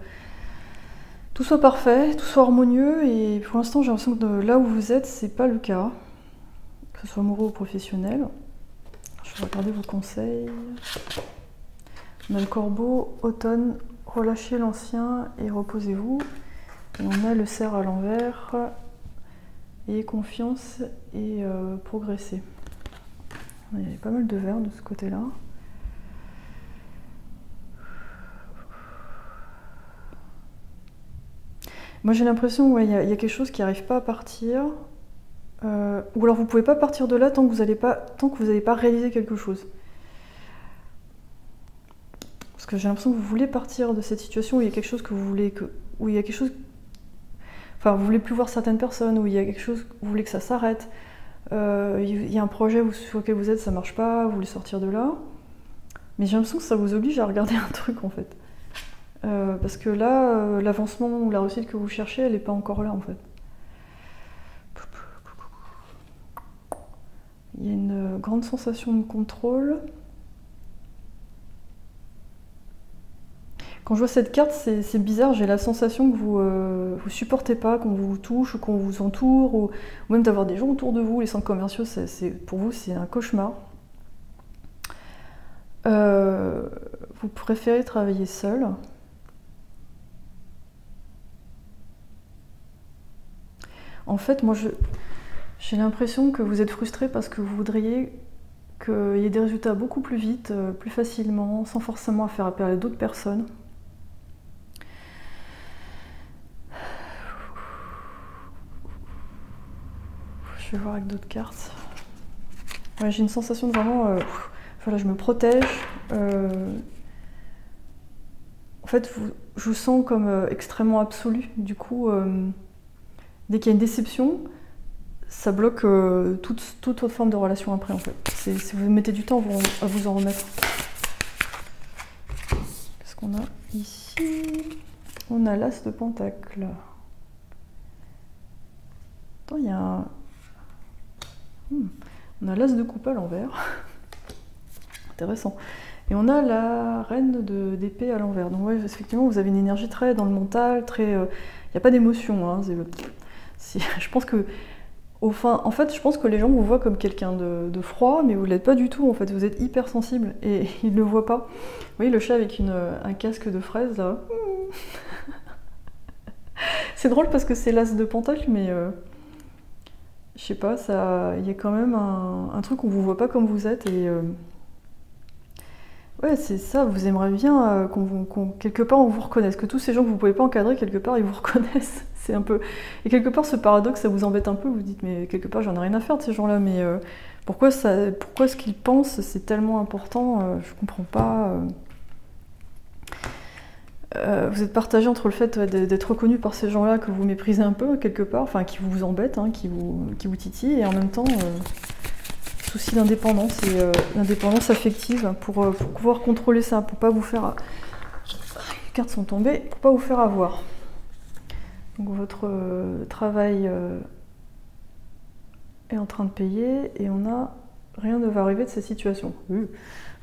parfait, tout soit harmonieux, et pour l'instant j'ai l'impression que là où vous êtes, c'est pas le cas. Que ce soit amoureux ou professionnel. Je vais regarder vos conseils. On a le corbeau, automne, relâchez l'ancien et reposez-vous. Et on a le cerf à l'envers, et confiance et progresser. Il y a pas mal de verre de ce côté-là. Moi j'ai l'impression qu'il y a quelque chose qui n'arrive pas à partir, ou alors vous ne pouvez pas partir de là tant que vous n'avez pas réalisé quelque chose. Parce que j'ai l'impression que vous voulez partir de cette situation où il y a quelque chose que vous voulez, où il y a quelque chose... Enfin, vous voulez plus voir certaines personnes, où il y a quelque chose, vous voulez que ça s'arrête. Il y a un projet sur lequel vous êtes, ça marche pas, vous voulez sortir de là. Mais j'ai l'impression que ça vous oblige à regarder un truc en fait. Parce que là, l'avancement ou la réussite que vous cherchez, elle n'est pas encore là en fait. Il y a une grande sensation de contrôle. Quand je vois cette carte, c'est bizarre, j'ai la sensation que vous supportez pas, qu'on vous touche, ou qu'on vous entoure, ou même d'avoir des gens autour de vous. Les centres commerciaux, pour vous, c'est un cauchemar. Vous préférez travailler seul. En fait, moi, j'ai l'impression que vous êtes frustré parce que vous voudriez qu'il y ait des résultats beaucoup plus vite, plus facilement, sans forcément faire appel à d'autres personnes. Je vais voir avec d'autres cartes. Ouais, j'ai une sensation de vraiment... voilà, je me protège. En fait, je vous sens comme extrêmement absolu. Du coup, dès qu'il y a une déception, ça bloque toute autre forme de relation après, en fait. Si vous mettez du temps à vous en remettre. Qu'est-ce qu'on a ici? On a l'as de pentacle. Attends, il y a un... On a l'as de coupe à l'envers. Intéressant. Et on a la reine d'épée à l'envers. Donc ouais, effectivement, vous avez une énergie très dans le mental, très... Il n'y a pas d'émotion. Hein, je pense que... en fait, je pense que les gens vous voient comme quelqu'un de froid, mais vous ne l'êtes pas du tout. En fait, vous êtes hyper sensible et ils ne le voient pas. Vous voyez le chat avec un casque de fraise, là. C'est drôle parce que c'est l'as de pentacle, mais... je sais pas, il y a quand même un truc où on vous voit pas comme vous êtes, et ouais, c'est ça, vous aimeriez bien quelque part on vous reconnaisse, que tous ces gens que vous pouvez pas encadrer, quelque part ils vous reconnaissent. C'est un peu... Et quelque part ce paradoxe, ça vous embête un peu, vous vous dites mais quelque part j'en ai rien à faire de ces gens-là, mais pourquoi ce qu'ils pensent c'est tellement important, je comprends pas. vous êtes partagé entre le fait d'être reconnu par ces gens-là que vous méprisez un peu quelque part, enfin qui vous embêtent, hein, qui vous titillent, et en même temps souci d'indépendance et l'indépendance affective pour pouvoir contrôler ça, pour pas vous faire... Les cartes sont tombées, pour pas vous faire avoir. Donc votre travail est en train de payer et on a rien ne va arriver de cette situation.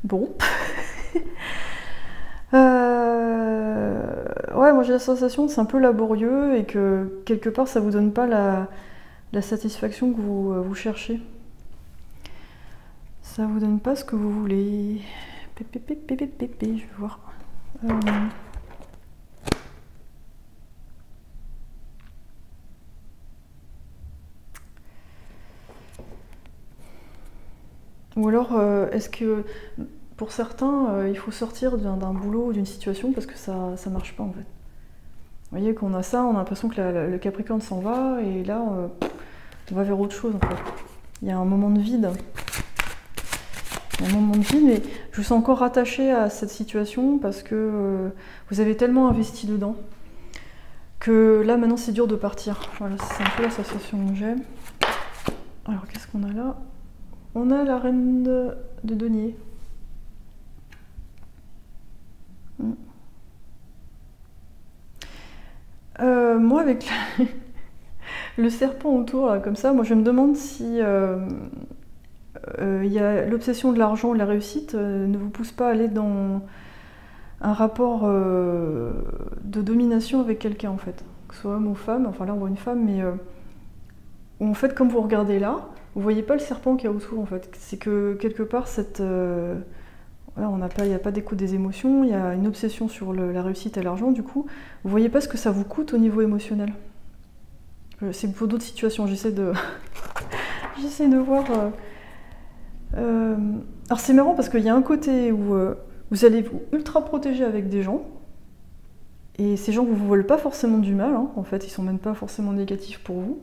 Bon. Ouais, moi j'ai la sensation que c'est un peu laborieux et que quelque part ça vous donne pas la satisfaction que vous cherchez. Ça vous donne pas ce que vous voulez. Je vais voir. Ou alors, est-ce que pour certains, il faut sortir d'un boulot ou d'une situation parce que ça marche pas en fait. Vous voyez qu'on a ça, on a l'impression que le Capricorne s'en va et là, on va vers autre chose en fait. Il y a un moment de vide. Il y a un moment de vide, mais je vous sens encore rattaché à cette situation parce que vous avez tellement investi dedans que là maintenant c'est dur de partir. Voilà, c'est un peu la sensation que j'ai. Alors qu'est-ce qu'on a là? On a la reine de denier. Moi avec le serpent autour, là, comme ça, moi je me demande si y a l'obsession de l'argent, de la réussite, ne vous pousse pas à aller dans un rapport de domination avec quelqu'un en fait. Que ce soit homme ou femme, enfin là on voit une femme, mais où en fait comme vous regardez là, vous voyez pas le serpent qu'il y a autour en fait. C'est que quelque part cette... Voilà, il n'y a pas d'écoute des émotions, il y a une obsession sur la réussite et l'argent, du coup, vous voyez pas ce que ça vous coûte au niveau émotionnel. C'est pour d'autres situations, j'essaie de... j'essaie de voir... Alors c'est marrant parce qu'il y a un côté où vous allez vous ultra protéger avec des gens, et ces gens vous veulent pas forcément du mal, hein, en fait, ils sont même pas forcément négatifs pour vous,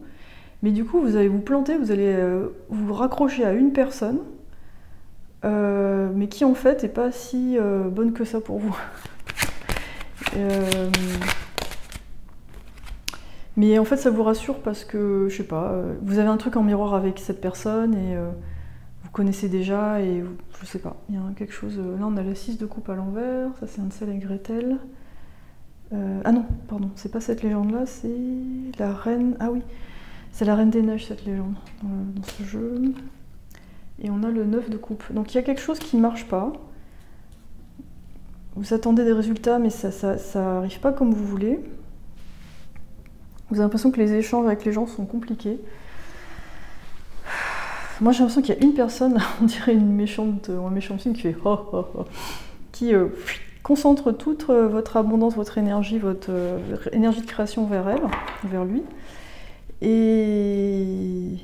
mais du coup vous allez vous planter, vous allez vous raccrocher à une personne, mais qui en fait est pas si bonne que ça pour vous. Mais en fait ça vous rassure parce que, je sais pas, vous avez un truc en miroir avec cette personne et vous connaissez déjà et je sais pas, il y a quelque chose... Là on a la 6 de coupe à l'envers, ça c'est Hansel et Gretel. Ah non, pardon, c'est pas cette légende là, c'est la reine... Ah oui, c'est la reine des neiges cette légende dans ce jeu. Et on a le 9 de coupe. Donc il y a quelque chose qui ne marche pas. Vous attendez des résultats, mais ça arrive pas comme vous voulez. Vous avez l'impression que les échanges avec les gens sont compliqués. Moi j'ai l'impression qu'il y a une personne, on dirait une méchante, un méchant film qui fait qui concentre toute votre abondance, votre énergie de création vers elle, vers lui. Et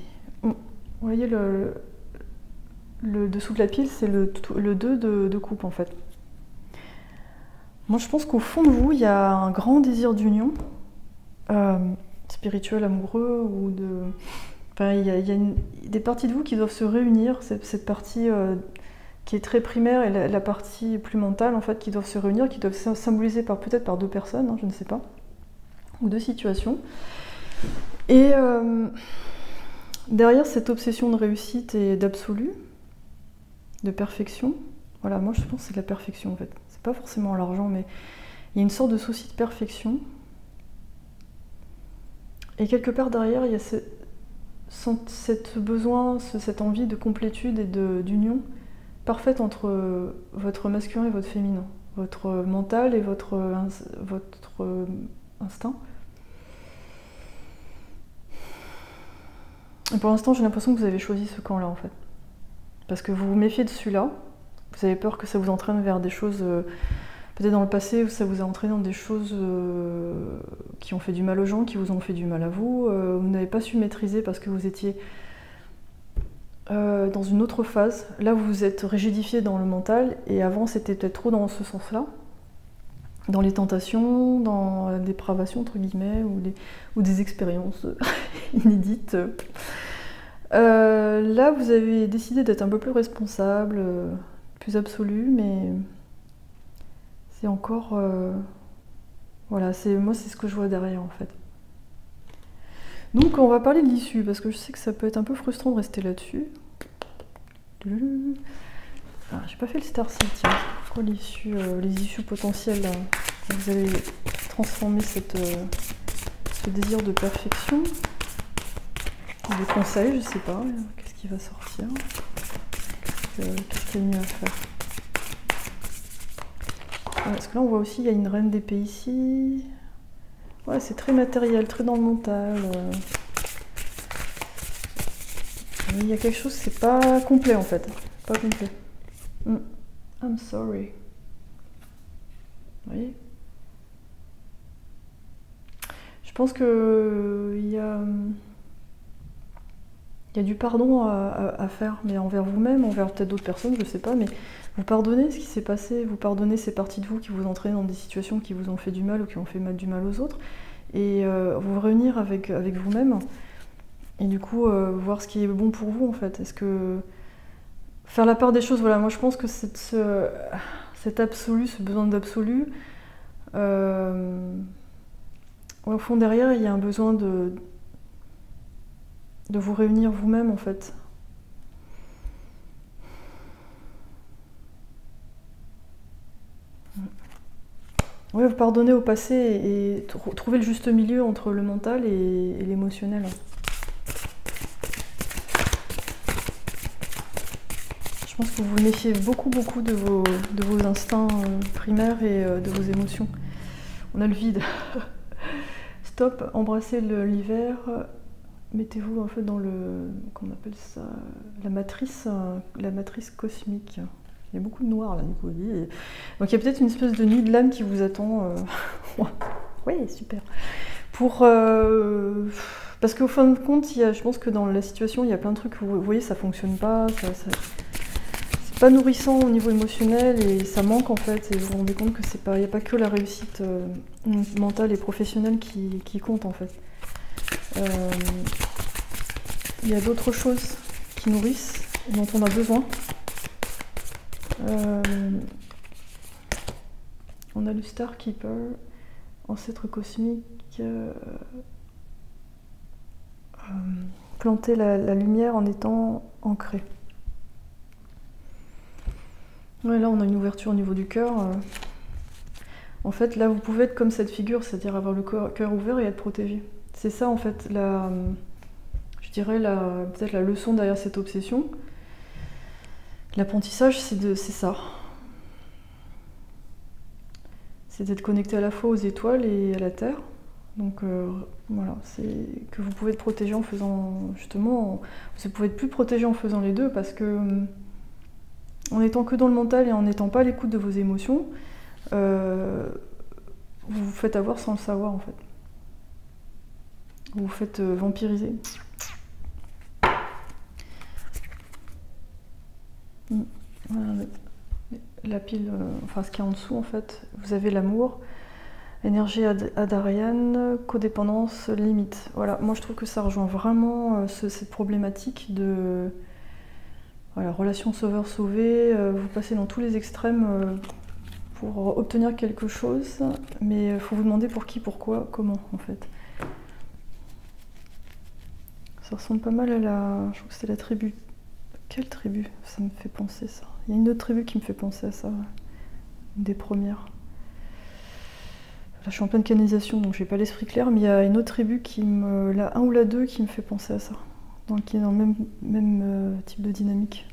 vous voyez le dessous de la pile, c'est le 2 de coupe en fait. Moi je pense qu'au fond de vous, il y a un grand désir d'union, spirituel, amoureux, ou de... Enfin, il y a des parties de vous qui doivent se réunir, cette partie qui est très primaire et la partie plus mentale en fait, qui doivent se réunir, qui doivent symboliser peut-être par deux personnes, hein, je ne sais pas, ou deux situations. Et derrière cette obsession de réussite et d'absolu, de perfection, voilà, moi je pense que c'est de la perfection en fait. C'est pas forcément l'argent, mais il y a une sorte de souci de perfection. Et quelque part derrière, il y a cette besoin, cette envie de complétude et d'union parfaite entre votre masculin et votre féminin, votre mental et votre instinct. Et pour l'instant, j'ai l'impression que vous avez choisi ce camp-là en fait. Parce que vous vous méfiez de celui-là, vous avez peur que ça vous entraîne vers des choses, peut-être dans le passé, ça vous a entraîné dans des choses qui ont fait du mal aux gens, qui vous ont fait du mal à vous, vous n'avez pas su maîtriser parce que vous étiez dans une autre phase. Là, vous vous êtes rigidifié dans le mental, et avant, c'était peut-être trop dans ce sens-là, dans les tentations, dans la dépravation, entre guillemets, ou des expériences inédites. Là, vous avez décidé d'être un peu plus responsable, plus absolu, mais c'est encore Voilà, moi c'est ce que je vois derrière en fait. Donc on va parler de l'issue, parce que je sais que ça peut être un peu frustrant de rester là-dessus. Ah, j'ai pas fait le star seed, tiens. C'est quoi l'issue, les issues potentielles là. Vous allez transformer ce désir de perfection. Des conseils, je sais pas, qu'est-ce qui va sortir. Qu'est-ce qu'il y a de mieux à faire. Parce que là on voit aussi, il y a une reine d'épée ici. Ouais, c'est très matériel, très dans le mental. Mais il y a quelque chose, c'est pas complet en fait. Pas complet. I'm sorry. Vous voyez? Je pense que il y a du pardon à faire, mais envers vous-même, envers peut-être d'autres personnes, je sais pas, mais vous pardonnez ce qui s'est passé, vous pardonnez ces parties de vous qui vous entraînent dans des situations qui vous ont fait du mal ou qui ont fait du mal aux autres, et vous réunir avec vous-même, et du coup voir ce qui est bon pour vous en fait. Est-ce que faire la part des choses, voilà, moi je pense que cet absolu, ce besoin d'absolu, au fond derrière il y a un besoin de vous réunir vous-même en fait. Ouais, vous pardonnez au passé et trouver le juste milieu entre le mental et l'émotionnel. Je pense que vous vous méfiez beaucoup de vos instincts primaires et de vos émotions. On a le vide. Stop, embrassez l'hiver. Mettez-vous en fait dans comment on appelle ça, la matrice cosmique. Il y a beaucoup de noir là du coup. Donc il y a peut-être une espèce de nuit de l'âme qui vous attend. Oui, super. Parce qu'au fin de compte, je pense que dans la situation, il y a plein de trucs où vous voyez, ça fonctionne pas, c'est pas nourrissant au niveau émotionnel et ça manque en fait. Et vous vous rendez compte que il n'y a pas que la réussite mentale et professionnelle qui compte en fait. Il y a d'autres choses qui nourrissent et dont on a besoin. On a le Star Keeper, ancêtre cosmique, planter la lumière en étant ancré. Ouais, là on a une ouverture au niveau du cœur. En fait là vous pouvez être comme cette figure, c'est-à-dire avoir le cœur ouvert et être protégé. C'est ça en fait, je dirais peut-être la leçon derrière cette obsession. L'apprentissage c'est ça. C'est d'être connecté à la fois aux étoiles et à la Terre. Donc voilà, c'est que vous pouvez être protégé en faisant justement, vous pouvez être plus protégé en faisant les deux parce que en étant que dans le mental et en n'étant pas à l'écoute de vos émotions, vous vous faites avoir sans le savoir en fait. Vous vous faites vampiriser. Voilà, la pile, enfin ce qu'il y a en dessous en fait, vous avez l'amour, énergie adariane, codépendance, limite. Voilà, moi je trouve que ça rejoint vraiment cette problématique de voilà, relation sauveur-sauvé, vous passez dans tous les extrêmes pour obtenir quelque chose, mais il faut vous demander pour qui, pourquoi, comment en fait. Ça ressemble pas mal à je trouve que c'est la tribu. Quelle tribu? Ça me fait penser ça. Il y a une autre tribu qui me fait penser à ça, une des premières. Là, je suis en pleine canalisation, donc j'ai pas l'esprit clair, mais il y a une autre tribu la 1 ou la 2 qui me fait penser à ça, qui est dans le même type de dynamique.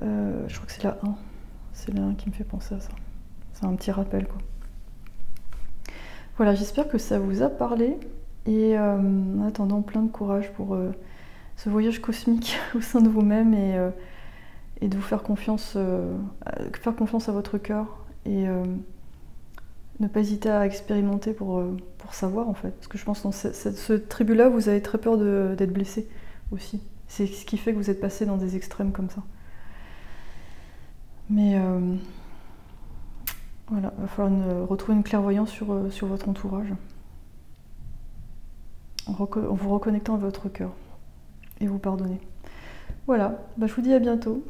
Je crois que c'est la 1. C'est la 1 qui me fait penser à ça. C'est un petit rappel, quoi. Voilà, j'espère que ça vous a parlé. Et en attendant, plein de courage pour ce voyage cosmique au sein de vous-même et de vous faire confiance à votre cœur et ne pas hésiter à expérimenter pour savoir en fait. Parce que je pense que dans ce tribu-là, vous avez très peur d'être blessé aussi. C'est ce qui fait que vous êtes passé dans des extrêmes comme ça. Mais voilà, il va falloir retrouver une clairvoyance sur votre entourage. En vous reconnectant à votre cœur et vous pardonner. Voilà, je vous dis à bientôt.